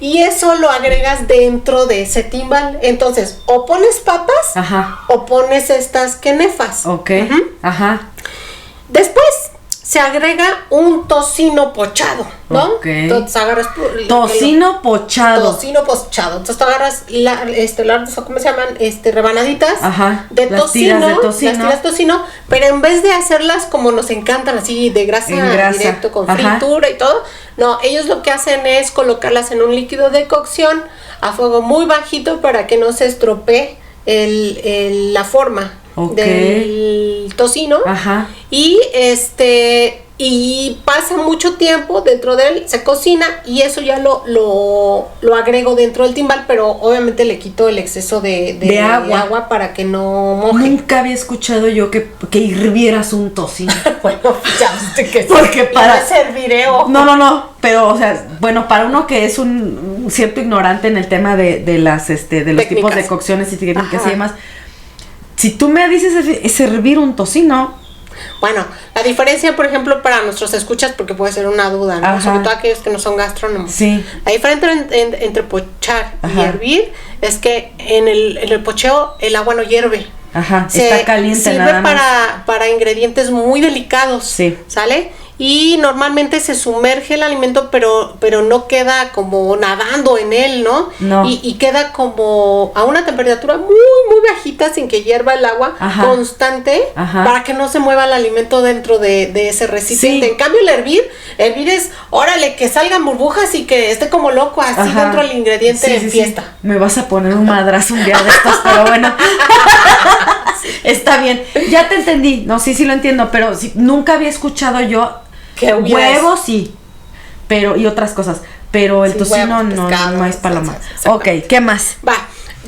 Y eso lo agregas dentro de ese timbal. Entonces, o pones papas o pones estas quenefas. Después se agrega un tocino pochado, ¿no? Entonces agarras tocino pochado. Entonces tú agarras ¿cómo se llaman? Rebanaditas de tocino, las tiras de tocino, pero en vez de hacerlas como nos encantan, así de grasa directo con fritura y todo, no, ellos lo que hacen es colocarlas en un líquido de cocción a fuego muy bajito para que no se estropee la forma del tocino. Y pasa mucho tiempo dentro de él, se cocina y eso ya lo agrego dentro del timbal, pero obviamente le quito el exceso de agua para que no moje. Nunca había escuchado yo que hirvieras un tocino. Bueno, ya viste que porque para serviré No, pero o sea, bueno, para uno que es un cierto ignorante en el tema de los técnicas, tipos de cocciones y técnicas y demás, si tú me dices es hervir un tocino. Bueno, la diferencia, por ejemplo, para nuestros escuchas, porque puede ser una duda, ¿no? Sobre todo aquellos que no son gastrónomos. La diferencia entre pochar y hervir es que en el pocheo el agua no hierve. Está caliente. Sirve para ingredientes muy delicados, ¿sale? Y normalmente se sumerge el alimento, pero no queda como nadando en él, ¿no? Y queda como a una temperatura muy, muy bajita, sin que hierva el agua, constante, para que no se mueva el alimento dentro de ese recipiente. En cambio, el hervir es, órale, que salgan burbujas y que esté como loco, así dentro del ingrediente en fiesta. Me vas a poner un madrazo un día de estos, pero bueno. Está bien, ya te entendí. No, sí lo entiendo, pero nunca había escuchado yo. Huevos pero y otras cosas, pero el tocino no es paloma. ¿Qué más?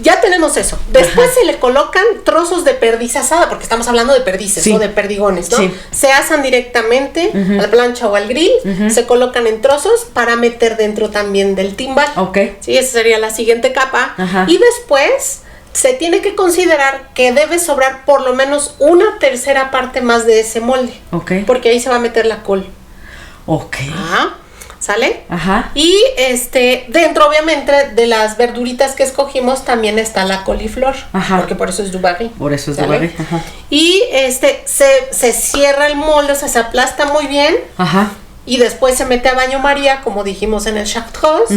Ya tenemos eso. Después se le colocan trozos de perdiz asada, porque estamos hablando de perdices o de perdigones, ¿no? Se asan directamente a la plancha o al grill, se colocan en trozos para meter dentro también del timbal. Esa sería la siguiente capa. Y después se tiene que considerar que debe sobrar por lo menos una tercera parte más de ese molde. Porque ahí se va a meter la col. ¿Sale? Y dentro obviamente de las verduritas que escogimos también está la coliflor, porque por eso es du Barry. Y se cierra el molde, o sea, se aplasta muy bien. Y después se mete a baño María, como dijimos en el Chartreuse.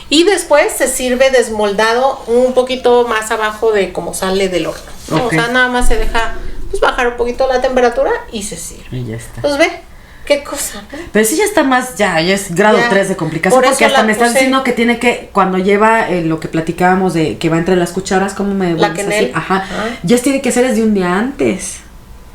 Y después se sirve desmoldado un poquito más abajo de como sale del horno. O sea, nada más se deja bajar un poquito la temperatura y se sirve. Y ya está. Pues ve, qué cosa, ¿no? Pero sí ya está más, ya es grado 3 de complicación. Porque hasta me estás diciendo que tiene que, cuando lleva lo que platicábamos de que va entre las cucharas, ¿cómo me la quenel? Ya tiene que ser desde un día antes.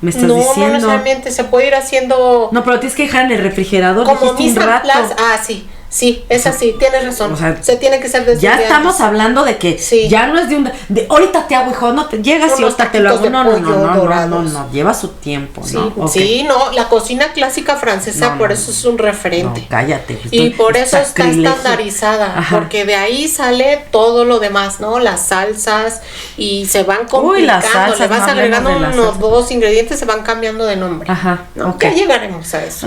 Me estás diciendo. No necesariamente, se puede ir haciendo. No, pero tienes que dejar en el refrigerador. Como mise en place. Sí, es así, tienes razón. O sea, se tiene que ser desde ya estamos hablando de que ya no es de ahorita te hago, hijo, no te llegas y ahorita te lo hago. No, lleva su tiempo, sí, ¿no? Sí, no, la cocina clásica francesa por eso es un referente. No, cállate. Y por eso está estandarizada, porque de ahí sale todo lo demás, ¿no? Las salsas y se van complicando, le vas agregando unos 2 ingredientes, se van cambiando de nombre. ¿No? Ya llegaremos a eso.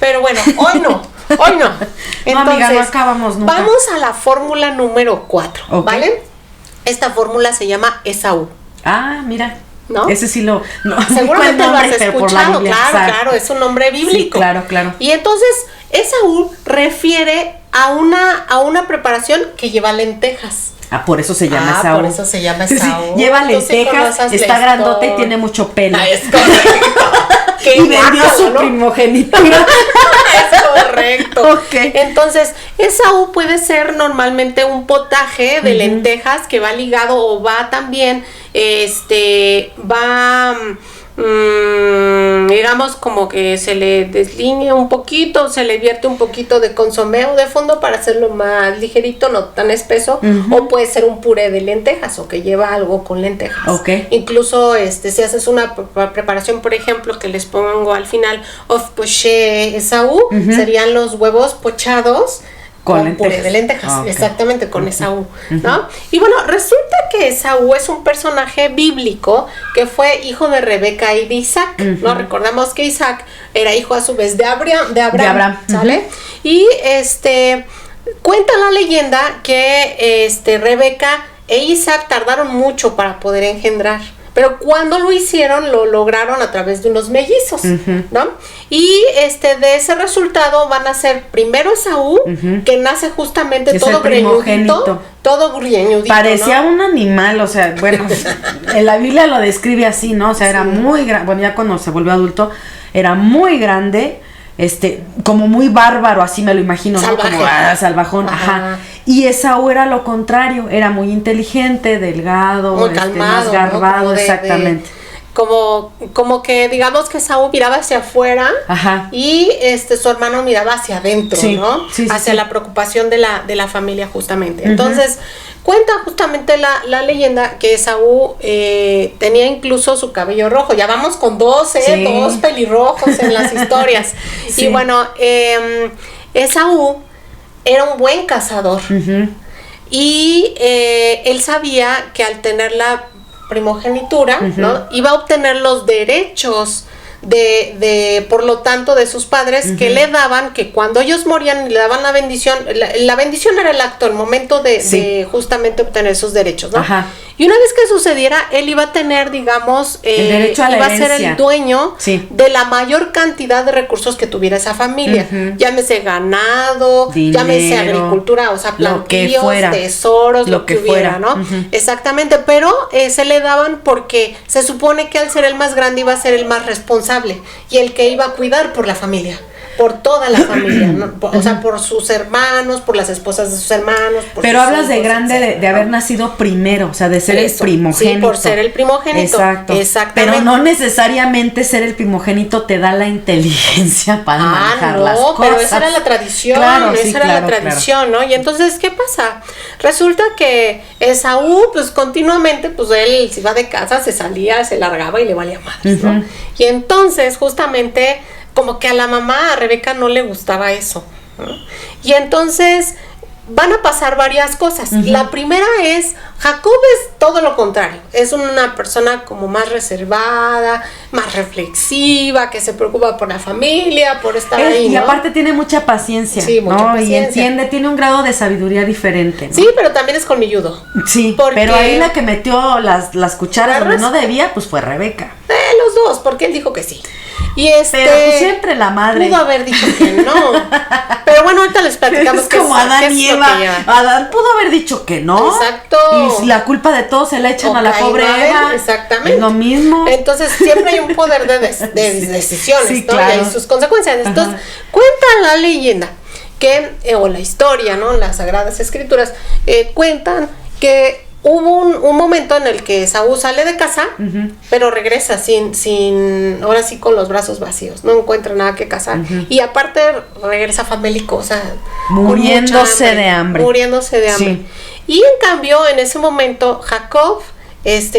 Pero bueno, hoy no. Entonces, no, amiga, no acabamos nunca. Vamos a la fórmula número 4, ¿vale? Esta fórmula se llama Esaú. Ah, mira. ¿No? Ese sí lo... No, seguramente lo has escuchado, claro, es un nombre bíblico. Sí, claro. Y entonces, Esaú refiere a una preparación que lleva lentejas. Ah, por eso se llama Esaú. Por eso se llama Esaú. Sí, lleva lentejas, está grandote y tiene mucho pelo. Es correcto. Y vendió su primogenitura. Es correcto. Okay. Entonces, Esaú puede ser normalmente un potaje de lentejas que va ligado o va también, digamos como que se le deslinea un poquito, se le vierte un poquito de consomé o de fondo para hacerlo más ligerito, no tan espeso, o puede ser un puré de lentejas o que lleva algo con lentejas. Incluso si haces una preparación, por ejemplo, que les pongo al final, of poché Esaú, serían los huevos pochados con puré de lentejas, exactamente, con Esaú, ¿no? Y bueno, resulta que Esaú es un personaje bíblico que fue hijo de Rebeca y de Isaac, ¿no? Recordamos que Isaac era hijo a su vez de Abraham, ¿sale? Y cuenta la leyenda que Rebeca e Isaac tardaron mucho para poder engendrar. Pero cuando lo hicieron, lo lograron a través de unos mellizos, ¿no? Y de ese resultado van a ser primero Esaú, que nace justamente todo greñudito. Todo greñudito. Parecía un animal, o sea, bueno, en la Biblia lo describe así, ¿no? O sea, era muy grande, bueno, ya cuando se volvió adulto, era muy grande, como muy bárbaro, así me lo imagino, salvaje, ¿no? Como salvajón, Y Esaú era lo contrario, era muy inteligente, delgado, muy calmado, más garbado, ¿no? exactamente. Como que digamos que Esaú miraba hacia afuera y su hermano miraba hacia adentro, ¿no? Hacia la preocupación de la familia justamente. Entonces, cuenta justamente la leyenda que Esaú tenía incluso su cabello rojo. Ya vamos con 2 pelirrojos en las historias. Y bueno, Esaú era un buen cazador. Y él sabía que al tener la primogenitura, ¿no? Iba a obtener los derechos por lo tanto, de sus padres, que le daban, que cuando ellos morían le daban la bendición. La bendición era el acto, el momento de justamente obtener esos derechos, ¿no? Y una vez que sucediera, él iba a tener, digamos, el derecho a la iba herencia. a ser el dueño de la mayor cantidad de recursos que tuviera esa familia. Llámese ganado, dinero, llámese agricultura, o sea, plantíos, tesoros, lo que hubiera, ¿no? Exactamente, pero se le daban porque se supone que al ser el más grande iba a ser el más responsable y el que iba a cuidar por la familia. Por toda la familia, ¿no? O sea, por sus hermanos, por las esposas de sus hermanos. Pero hablas de grande, de haber nacido primero, o sea, de ser el primogénito. Sí, por ser el primogénito. Exacto. Exactamente. Pero no necesariamente ser el primogénito te da la inteligencia para manejar las cosas. Pero esa era la tradición, la tradición, ¿no? Y entonces, ¿qué pasa? Resulta que Esaú, pues continuamente, pues él se iba de casa, se salía, se largaba y le valía madres, ¿no? Y entonces, justamente, como que a la mamá, a Rebeca, no le gustaba eso, ¿no? Y entonces van a pasar varias cosas. La primera es, Jacob es todo lo contrario, es una persona como más reservada, más reflexiva, que se preocupa por la familia, por estar ahí, ¿no? Y aparte tiene mucha paciencia, ¿no? Y entiende, tiene un grado de sabiduría diferente, ¿no? Sí, pero también es colmilludo. Sí, pero ahí la que metió las cucharas donde no debía, pues fue Rebeca. Los dos, porque él dijo que sí. Y pero pues siempre la madre pudo haber dicho que no. Pero bueno, ahorita les platicamos. Es como Adán y Eva. Adán pudo haber dicho que no. Exacto. Y la culpa de todo se la echan a la pobre Eva. Exactamente. Es lo mismo. Entonces siempre hay un poder de decisiones, sí, ¿no? claro. Y sus consecuencias. Entonces cuenta la leyenda que, o la historia, ¿no? Las Sagradas Escrituras cuentan que hubo un momento en el que Esaú sale de casa, pero regresa ahora sí con los brazos vacíos, no encuentra nada que cazar. Y aparte regresa famélico, o sea, muriéndose de hambre. Sí. Y en cambio, en ese momento, Jacob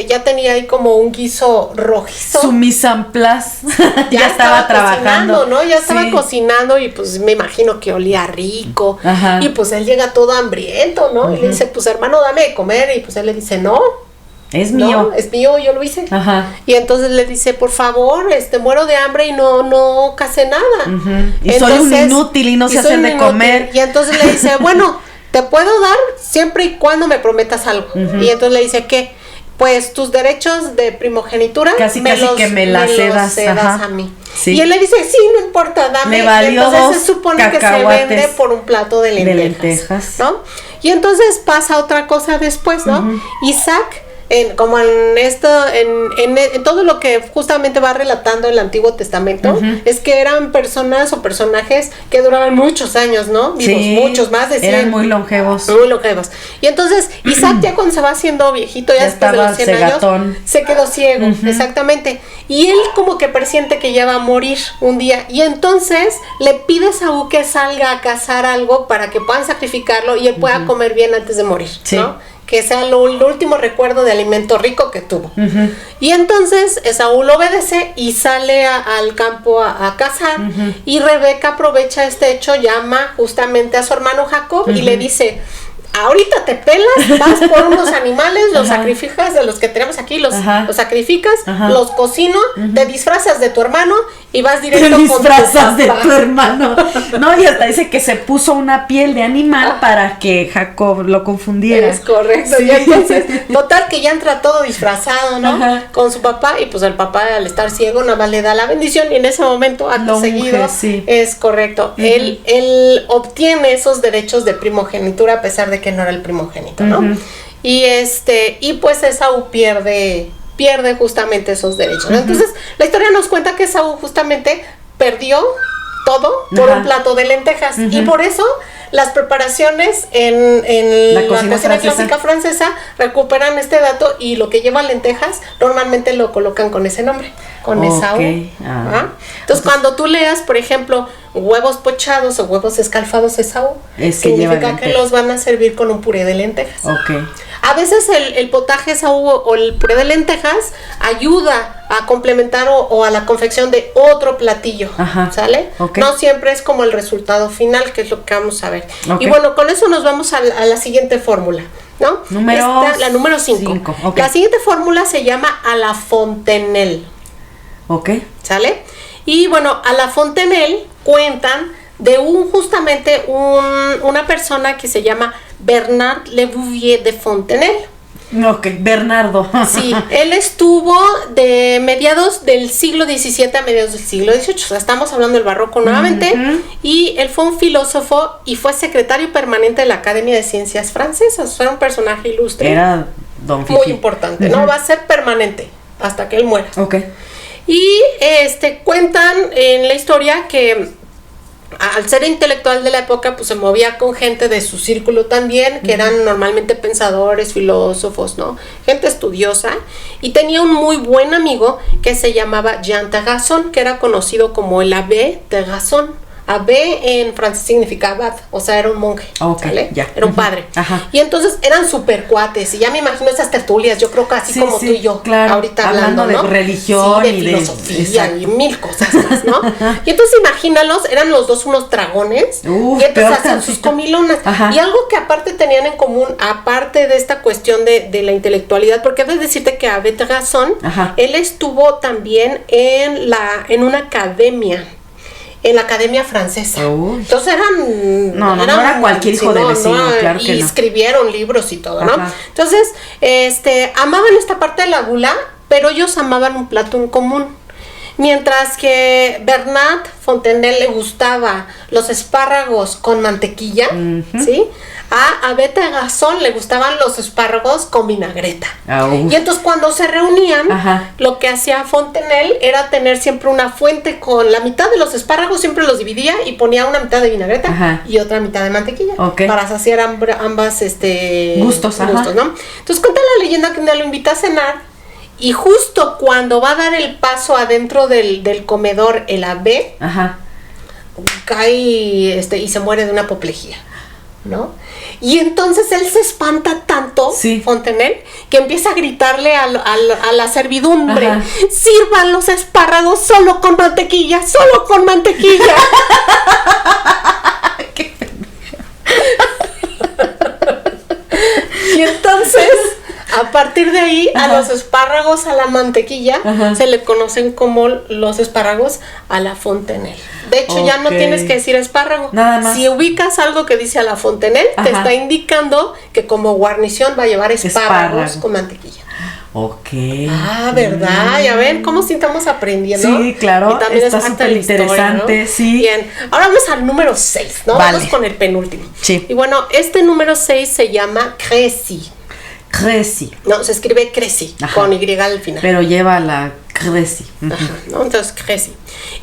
ya tenía ahí como un guiso rojizo. Su mise en place. ya estaba trabajando, ¿no? Ya estaba cocinando y pues me imagino que olía rico. Y pues él llega todo hambriento, ¿no? Y le dice, pues hermano, dame de comer. Y pues él le dice, no. Es mío. No, es mío, yo lo hice. Y entonces le dice, por favor, muero de hambre y no casé nada. Y entonces, soy un inútil y no sé hacer de comer. Y entonces le dice, bueno, te puedo dar siempre y cuando me prometas algo. Y entonces le dice, ¿qué? Pues tus derechos de primogenitura casi que me las cedas a mí. Sí. Y él le dice, sí, no importa, dame. Me valió. Y entonces se supone que se vende por un plato de lentejas, ¿no? Y entonces pasa otra cosa después, ¿no? Isaac, en todo lo que justamente va relatando el Antiguo Testamento, es que eran personas o personajes que duraban muchos años, ¿no? Muchos, más de 100. Eran muy longevos. Muy longevos. Y entonces Isaac ya cuando se va haciendo viejito, ya después de los 100 años, se quedó ciego, exactamente. Y él como que presiente que ya va a morir un día. Y entonces le pide a Esaú que salga a cazar algo para que puedan sacrificarlo y él pueda comer bien antes de morir, ¿no? Que sea el último recuerdo de alimento rico que tuvo. Y entonces Esaú lo obedece y sale al campo a cazar. Y Rebeca aprovecha este hecho, llama justamente a su hermano Jacob y le dice, ahorita te pelas, vas por unos animales, los sacrificas de los que tenemos aquí, los sacrificas, los cocino, te disfrazas de tu hermano y vas directo con tu disfrazas de tu hermano. No, y hasta dice que se puso una piel de animal para que Jacob lo confundiera. Es correcto. Sí. Y entonces, total que ya entra todo disfrazado, ¿no? Con su papá, y pues el papá al estar ciego nada más le da la bendición y en ese momento, acto seguido, es correcto. Él obtiene esos derechos de primogenitura a pesar de que no era el primogénito, ¿no? Y y pues Esaú pierde justamente esos derechos. Entonces, la historia nos cuenta que Esaú justamente perdió todo por un plato de lentejas. Y por eso las preparaciones en la cocina clásica francesa recuperan este dato y lo que lleva lentejas normalmente lo colocan con ese nombre, con Esaú. Entonces, cuando tú leas, por ejemplo, huevos pochados o huevos escalfados Esaú, significa que los van a servir con un puré de lentejas. A veces el potaje Esaú o el puré de lentejas ayuda a complementar o a la confección de otro platillo, ¿sale? No siempre es como el resultado final, que es lo que vamos a ver. Y bueno, con eso nos vamos a la siguiente fórmula, ¿no? La número 5. La siguiente fórmula se llama a la Fontenelle. ¿Sale? Y bueno, a la Fontenelle cuentan de justamente una persona que se llama Bernard Le Bouvier de Fontenelle. Bernardo. Sí, él estuvo de mediados del siglo XVII a mediados del siglo XVIII. O sea, estamos hablando del barroco nuevamente. Y él fue un filósofo y fue secretario permanente de la Academia de Ciencias Francesas. Fue un personaje ilustre. Era Don Fifi. Muy importante, ¿no? Va a ser permanente hasta que él muera. Y cuentan en la historia que al ser intelectual de la época, pues se movía con gente de su círculo también, que eran normalmente pensadores, filósofos, ¿no? Gente estudiosa. Y tenía un muy buen amigo que se llamaba Jean Terrasson, que era conocido como el Abbé Terrasson. Abbé en francés significa abad, o sea, era un monje, ¿sale? Era un padre. Y entonces eran súper cuates, y ya me imagino esas tertulias, yo creo que así como tú y yo, ahorita hablando, de ¿no? religión y de filosofía y mil cosas más, ¿no? Y entonces imagínalos, eran los dos unos dragones, y entonces hacían sus comilonas. Y algo que aparte tenían en común, aparte de esta cuestión de la intelectualidad, porque debes decirte que Abbé Terrasson, él estuvo también en una academia, en la Academia Francesa. Entonces no era cualquier hijo de vecino, claro que no. Y escribieron libros y todo, ¿no? Entonces, amaban esta parte de la gula, pero ellos amaban un plato en común. Mientras que Bernat Fontenelle le gustaba los espárragos con mantequilla, ¿sí? A Beta Gasson le gustaban los espárragos con vinagreta. Y entonces cuando se reunían, lo que hacía Fontenelle era tener siempre una fuente con la mitad de los espárragos, siempre los dividía y ponía una mitad de vinagreta y otra mitad de mantequilla, para saciar ambas gustos, ¿no? Entonces cuenta la leyenda que un día lo invita a cenar y justo cuando va a dar el paso adentro del comedor, el abbé cae y se muere de una apoplejía, ¿no? Y entonces él se espanta tanto, Fontenelle, que empieza a gritarle a la servidumbre: sirvan los espárragos solo con mantequilla, solo con mantequilla. Qué y entonces, a partir de ahí, a los espárragos a la mantequilla se le conocen como los espárragos a la Fontenelle. De hecho, ya no tienes que decir espárrago. Nada más. Si ubicas algo que dice a la Fontenelle, te está indicando que como guarnición va a llevar espárragos con mantequilla. ¿Verdad? Ya ven cómo sí estamos aprendiendo. Sí, claro. Y también está súper interesante, ¿no? Sí. Bien, ahora vamos al número 6, ¿no? Vamos con el penúltimo. Sí. Y bueno, este número 6 se llama Crécy. Crécy. No, se escribe Crécy, con Y al final. Pero lleva la Crécy. ¿No? Entonces, Crécy.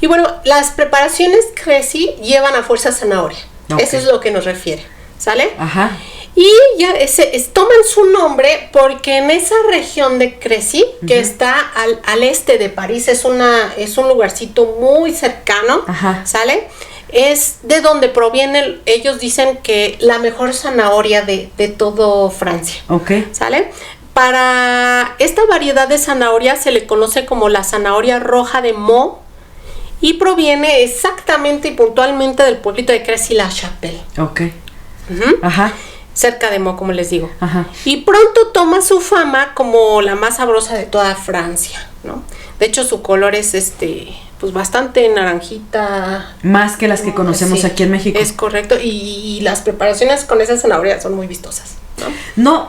Y bueno, las preparaciones Crécy llevan a fuerza zanahoria. Eso es lo que nos refiere, ¿sale? Y ya toman su nombre porque en esa región de Crécy, que está al este de París, es un lugarcito muy cercano, ¿sale? Es de donde proviene, ellos dicen que la mejor zanahoria de todo Francia. ¿Sale? Para esta variedad de zanahoria se le conoce como la zanahoria roja de Meaux y proviene exactamente y puntualmente del pueblito de Crécy-la-Chapelle. Cerca de Meaux, como les digo. Y pronto toma su fama como la más sabrosa de toda Francia, ¿no? De hecho, su color es pues bastante naranjita. Más que las que conocemos aquí en México. Es correcto. Y las preparaciones con esa zanahoria son muy vistosas, ¿no?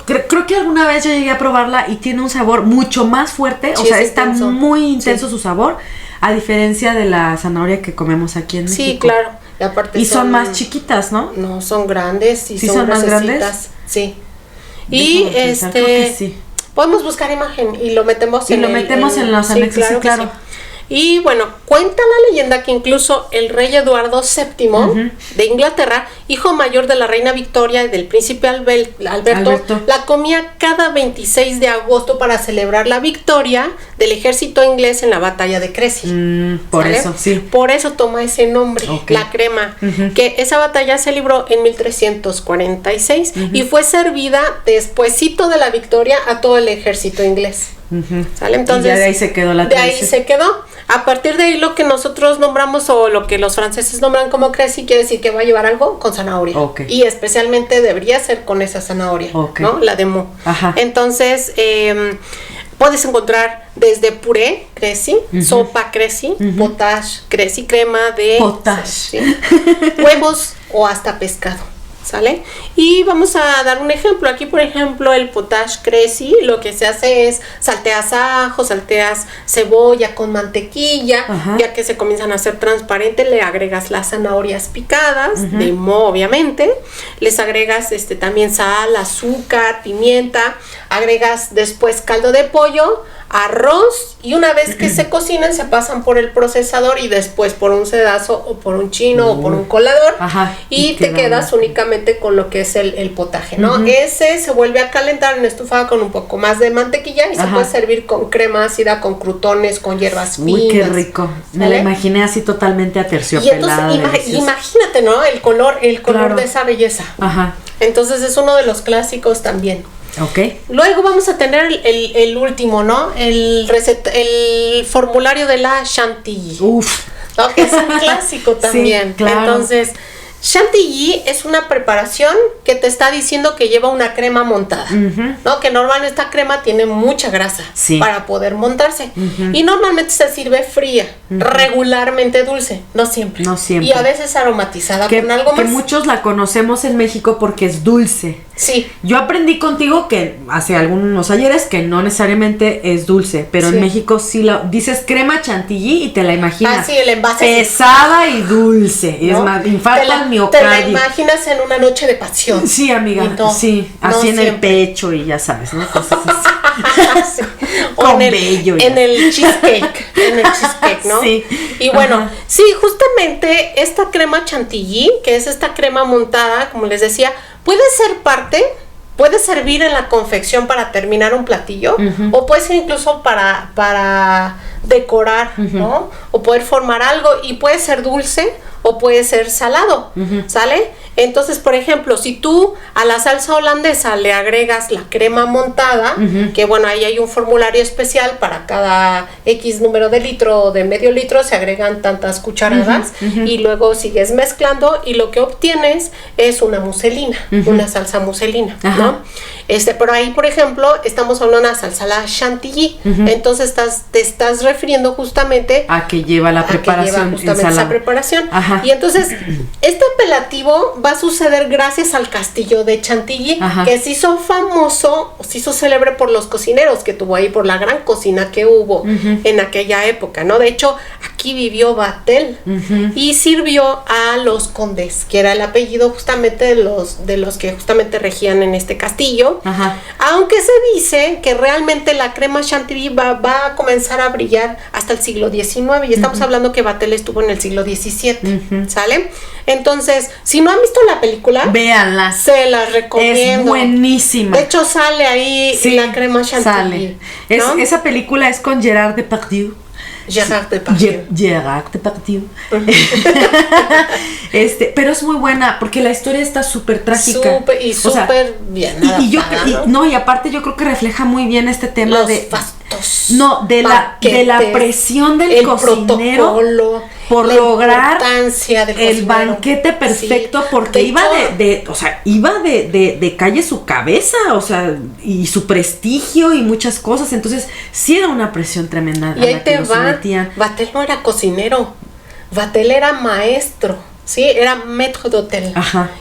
Creo que alguna vez yo llegué a probarla y tiene un sabor mucho más fuerte. O sea, está muy intenso su sabor, a diferencia de la zanahoria que comemos aquí en México. Sí, claro. Y aparte son más chiquitas, ¿no? No, son grandes y son más grandes. Sí. Y creo que sí. Podemos buscar imagen y lo metemos en los anexos, claro. Y bueno, cuenta la leyenda que incluso el rey Eduardo VII de Inglaterra, hijo mayor de la reina Victoria y del príncipe Alberto, la comía cada 26 de agosto para celebrar la victoria del ejército inglés en la batalla de Crécy. Por eso, sí. Por eso toma ese nombre, la crema, que esa batalla se libró en 1346 y fue servida despuesito de la victoria a todo el ejército inglés. ¿Sale? Entonces, y de ahí se quedó la tradición. De ahí se quedó. A partir de ahí lo que nosotros nombramos o lo que los franceses nombran como Crécy quiere decir que va a llevar algo con zanahoria. Y especialmente debería ser con esa zanahoria, ¿no? La de Meaux. Entonces, puedes encontrar desde puré Crécy, sopa Crécy, potage Crécy, crema de potage, huevos o hasta pescado. ¿Sale? Y vamos a dar un ejemplo. Aquí, por ejemplo, el potage Crécy, lo que se hace es salteas ajo, salteas cebolla con mantequilla, ya que se comienzan a hacer transparentes, le agregas las zanahorias picadas, de Meaux obviamente, les agregas también sal, azúcar, pimienta, agregas después caldo de pollo, arroz, y una vez que se cocinan se pasan por el procesador y después por un sedazo o por un chino o por un colador y te quedas únicamente con lo que es el potaje, ¿no? Ese se vuelve a calentar en estufa con un poco más de mantequilla y se puede servir con crema ácida, con crutones, con hierbas finas. Uy, qué rico. Me la imaginé así totalmente aterciopelada. Y entonces imagínate, ¿no? El color de esa belleza. Entonces es uno de los clásicos también. Luego vamos a tener el último, ¿no? El formulario de la Chantilly. Uf. ¿No? Que es un clásico también. Sí, claro. Entonces, Chantilly es una preparación que te está diciendo que lleva una crema montada, ¿no? Que normalmente esta crema tiene mucha grasa para poder montarse. Y normalmente se sirve fría, regularmente dulce, no siempre. Y a veces aromatizada con algo más. Que muchos la conocemos en México porque es dulce. Sí. Yo aprendí contigo que hace algunos ayeres que no necesariamente es dulce, pero en México sí dices crema chantilly y te la imaginas. Sí, el envase pesada y dulce. ¿No? Es más, infarta el miocardio. Te la imaginas en una noche de pasión. Sí, amiga. Sí, así en el pecho y ya sabes, ¿no? Cosas así. Con vello. En el cheesecake. En el cheesecake, ¿no? Sí. Y bueno, sí, justamente esta crema chantilly, que es esta crema montada, como les decía, puede servir en la confección para terminar un platillo, o puede ser incluso para decorar, ¿no? O poder formar algo, y puede ser dulce o puede ser salado, ¿sale? Entonces, por ejemplo, si tú a la salsa holandesa le agregas la crema montada, que bueno, ahí hay un formulario especial para cada X número de litro o de medio litro, se agregan tantas cucharadas, y luego sigues mezclando y lo que obtienes es una muselina, una salsa muselina, ¿no? Pero ahí, por ejemplo, estamos hablando de una salsa la chantilly, entonces te estás refiriendo justamente a que lleva la preparación, justamente esa preparación. Y entonces, este apelativo va a suceder gracias al castillo de Chantilly, que se hizo famoso, se hizo célebre por los cocineros que tuvo ahí, por la gran cocina que hubo en aquella época, ¿no? De hecho, aquí vivió Vatel y sirvió a los condes, que era el apellido justamente de los que justamente regían en este castillo. Aunque se dice que realmente la crema Chantilly va a comenzar a brillar hasta el siglo XIX, y estamos hablando que Vatel estuvo en el siglo XVII, ¿sale? Entonces, si no han visto la película, véanla, se las recomiendo. Es buenísima. De hecho, sale ahí la crema Chantilly, ¿no? Esa película es con Gerard Depardieu. Gerard Depardieu. Pero es muy buena porque la historia está súper trágica. Súper bien. Y aparte yo creo que refleja muy bien este tema los de fastos. No, de la presión del cocinero protocolo, por lograr el banquete perfecto, porque iba de calle su cabeza, y su prestigio y muchas cosas, entonces sí era una presión tremenda. Y ahí te va, Vatel no era cocinero, Vatel era maestro. Sí, era maître d'hôtel,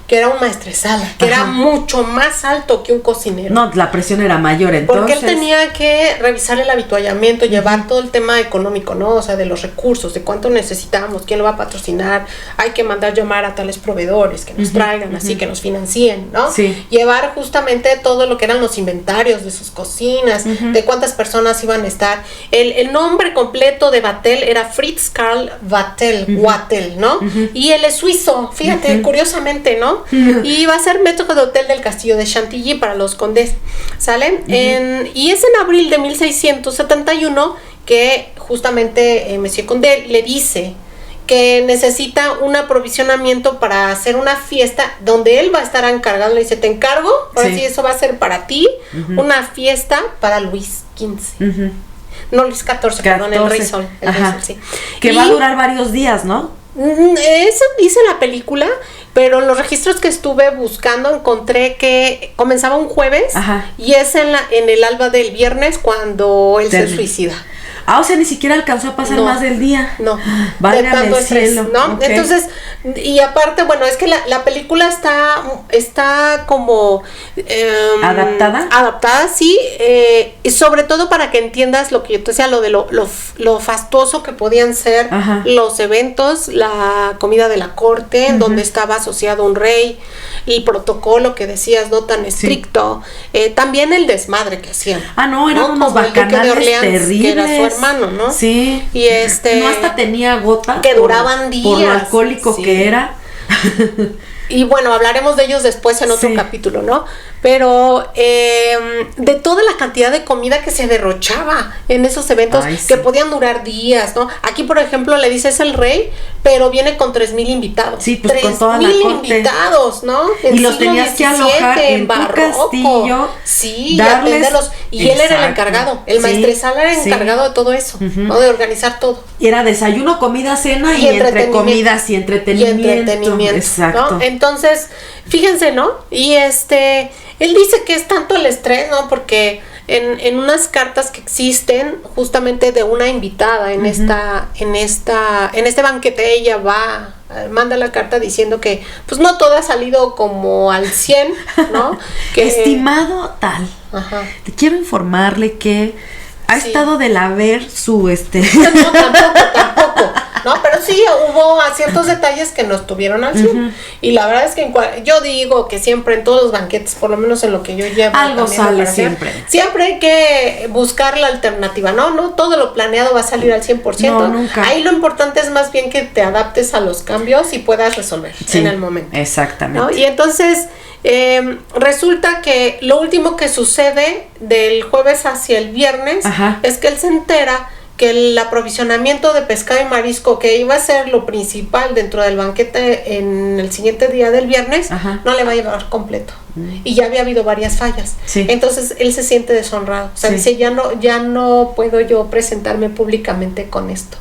que era un maestresala, que era mucho más alto que un cocinero. No, la presión era mayor, entonces. Porque él tenía que revisar el habituallamiento, llevar todo el tema económico, ¿no? O sea, de los recursos, de cuánto necesitamos, quién lo va a patrocinar, hay que mandar llamar a tales proveedores que nos traigan, así que nos financien, ¿no? Sí. Llevar justamente todo lo que eran los inventarios de sus cocinas, de cuántas personas iban a estar. El nombre completo de Vatel era Fritz Karl Vatel, Vatel, ¿no? Y él es suizo, fíjate, curiosamente, ¿no? Y iba a ser maître d'hôtel del castillo de Chantilly para los condes, ¿sale? Y es en abril de 1671 que justamente Monsieur Condé le dice que necesita un aprovisionamiento para hacer una fiesta donde él va a estar encargado. Le dice, te encargo, ahora sí, eso va a ser para ti, una fiesta para Luis XV. No, Luis XIV, perdón, el Rey Sol. El Rey Sol, sí. Que va a durar varios días, ¿no? Eso dice la película, pero en los registros que estuve buscando encontré que comenzaba un jueves y es en el alba del viernes cuando él se suicida. O sea, ni siquiera alcanzó a pasar más del día. No, de tanto estrés, ¿no? Okay. Entonces, y aparte, bueno, es que la película está como adaptada, sí, y sobre todo para que entiendas lo que yo te decía, lo de lo fastuoso que podían ser los eventos, la comida de la corte, donde estaba asociado un rey, el protocolo que decías, no tan estricto, también el desmadre que hacían. Eran unos bacanales terribles. Que era su hermano, ¿no? Sí. Y no, hasta tenía gota. Que duraban días. Por lo alcohólico que era. Y bueno, hablaremos de ellos después en otro capítulo, ¿no? pero de toda la cantidad de comida que se derrochaba en esos eventos, que podían durar días, ¿no? Aquí, por ejemplo, le dices el rey, pero viene con 3,000 invitados. Sí, pues con toda la corte. Invitados, ¿no? Y los tenías que alojar en tu castillo. Sí, atenderlos. Y él era el encargado, el maestresala era el encargado de todo eso, ¿no? De organizar todo. Y era desayuno, comida, cena y entre comidas y entretenimiento. Exacto. ¿No? Entonces, fíjense, ¿no? Y él dice que es tanto el estrés, ¿no? Porque en unas cartas que existen justamente de una invitada en este banquete, ella manda la carta diciendo que pues no todo ha salido como al 100, ¿no? Estimado tal, te quiero informarle que ha estado del haber su No, tampoco, ¿no? Pero sí hubo ciertos detalles que no estuvieron al 100. Y la verdad es que yo digo que siempre en todos los banquetes, por lo menos en lo que yo llevo, algo sale siempre. Siempre hay que buscar la alternativa, ¿no? No todo lo planeado va a salir al 100%. No, nunca. Ahí lo importante es más bien que te adaptes a los cambios y puedas resolver en el momento. Exactamente. ¿No? Y entonces resulta que lo último que sucede del jueves hacia el viernes es que él se entera que el aprovisionamiento de pescado y marisco, que iba a ser lo principal dentro del banquete en el siguiente día del viernes, no le va a llevar completo. Y ya había habido varias fallas. Entonces él se siente deshonrado. O sea, dice, ya no puedo yo presentarme públicamente con esto,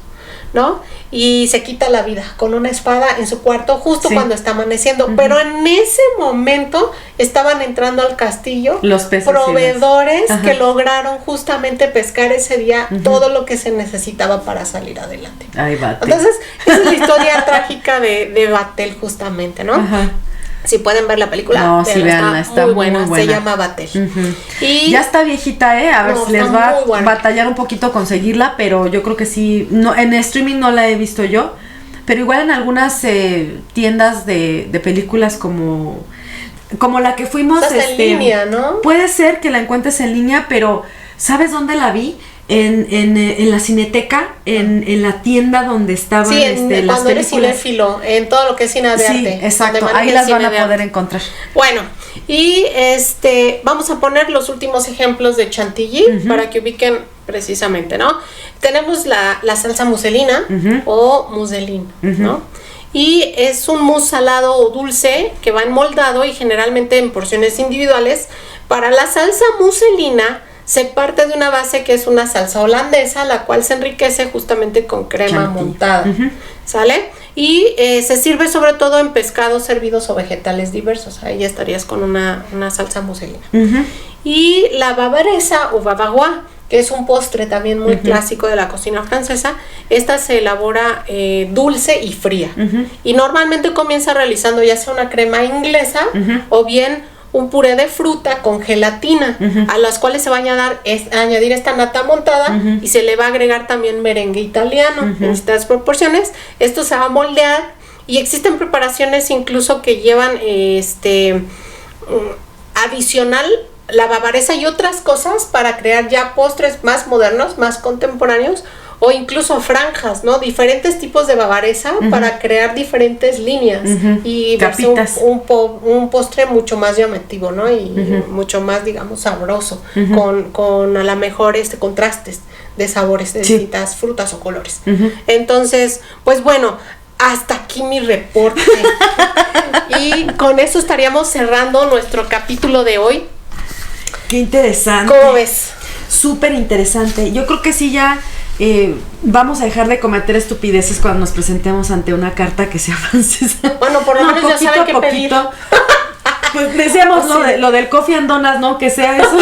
¿no? Y se quita la vida con una espada en su cuarto justo cuando está amaneciendo. Pero en ese momento estaban entrando al castillo los peces proveedores que lograron justamente pescar ese día todo lo que se necesitaba para salir adelante. Ay, Vatel. Entonces, esa es la historia trágica de Vatel justamente, ¿no? Si pueden ver la película, está muy buena, se llama Vatel. Y ya está viejita, a ver si les va a batallar un poquito conseguirla, pero yo creo que sí, no, en streaming no la he visto yo, pero igual en algunas tiendas de películas como la que fuimos, en línea, ¿no? Puede ser que la encuentres en línea, pero ¿sabes dónde la vi? En la Cineteca, en la tienda donde estaban las películas. Cuando eres cinéfilo, en todo lo que es cine de arte. Sí, exacto, ahí las van a poder encontrar. Bueno, y vamos a poner los últimos ejemplos de chantilly para que ubiquen precisamente, ¿no? Tenemos la salsa muselina o muselín, ¿no? Y es un mousse salado o dulce que va enmoldado y generalmente en porciones individuales. Para la salsa muselina se parte de una base que es una salsa holandesa, la cual se enriquece justamente con crema montada, ¿sale? Y se sirve sobre todo en pescados servidos o vegetales diversos. Ahí ya estarías con una salsa muselina. Y la bavaresa o bavarois, que es un postre también muy clásico de la cocina francesa, esta se elabora dulce y fría. Y normalmente comienza realizando ya sea una crema inglesa o bien un puré de fruta con gelatina, a las cuales se va a añadir esta nata montada y se le va a agregar también merengue italiano en estas proporciones. Esto se va a moldear y existen preparaciones incluso que llevan adicional la bavaresa y otras cosas para crear ya postres más modernos, más contemporáneos, o incluso franjas, ¿no? Diferentes tipos de bavaresa para crear diferentes líneas y verse un postre mucho más llamativo, ¿no? Y mucho más, digamos, sabroso, con a lo mejor contrastes de sabores de distintas frutas o colores. Entonces, pues bueno, hasta aquí mi reporte. Y con eso estaríamos cerrando nuestro capítulo de hoy. Qué interesante. ¿Cómo ves? Súper interesante. Yo creo que sí ya vamos a dejar de cometer estupideces cuando nos presentemos ante una carta que sea francesa. Bueno, por lo menos ya saben qué pedir. Pues decíamos lo del coffee and donuts, ¿no? Que sea eso,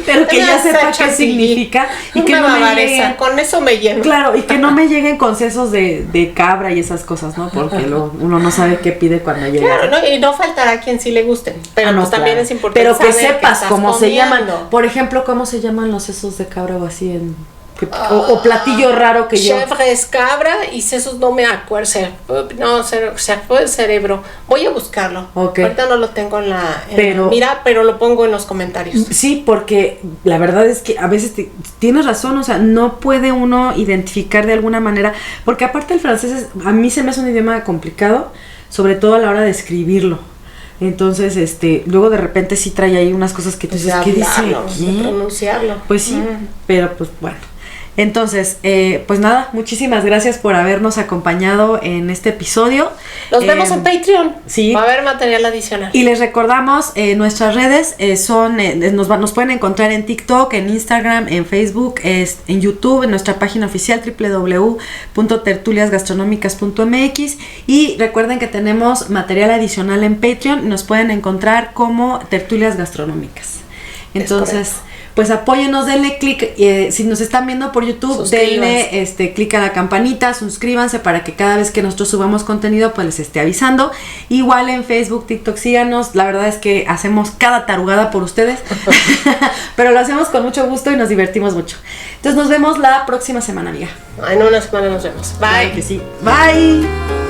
pero que ya sepa qué significa y que no me lleguen, con eso me lleno. Claro, y que no me lleguen con sesos de cabra y esas cosas, ¿no? Porque uno no sabe qué pide cuando llega. Claro, ¿no? Y no faltará quien sí le gusten, pero pues también es importante pero que sepas cómo se llaman. Por ejemplo, cómo se llaman los sesos de cabra o así o platillo raro que yo. Chèvre es cabra y sesos no me acuerdo. No, fue el cerebro. Voy a buscarlo. Ahorita no lo tengo en la mira, pero lo pongo en los comentarios. Sí, porque la verdad es que a veces tienes razón, o sea, no puede uno identificar de alguna manera, porque aparte el francés a mí se me hace un idioma complicado, sobre todo a la hora de escribirlo. Entonces, luego de repente sí trae ahí unas cosas que tú dices, ¿qué dice aquí? De pronunciarlo. Pues sí, pero pues bueno. Entonces, pues nada, muchísimas gracias por habernos acompañado en este episodio. Nos vemos en Patreon. Sí. Va a haber material adicional. Y les recordamos, nuestras redes nos pueden encontrar en TikTok, en Instagram, en Facebook, en YouTube, en nuestra página oficial www.tertuliasgastronómicas.mx. Y recuerden que tenemos material adicional en Patreon. Nos pueden encontrar como Tertulias Gastronómicas. Entonces, pues apóyenos, denle clic, si nos están viendo por YouTube, denle clic a la campanita, suscríbanse para que cada vez que nosotros subamos contenido pues les esté avisando. Igual en Facebook, TikTok, síganos, la verdad es que hacemos cada tarugada por ustedes, pero lo hacemos con mucho gusto y nos divertimos mucho. Entonces nos vemos la próxima semana, amiga. En una semana nos vemos. Bye. Claro que sí. Bye.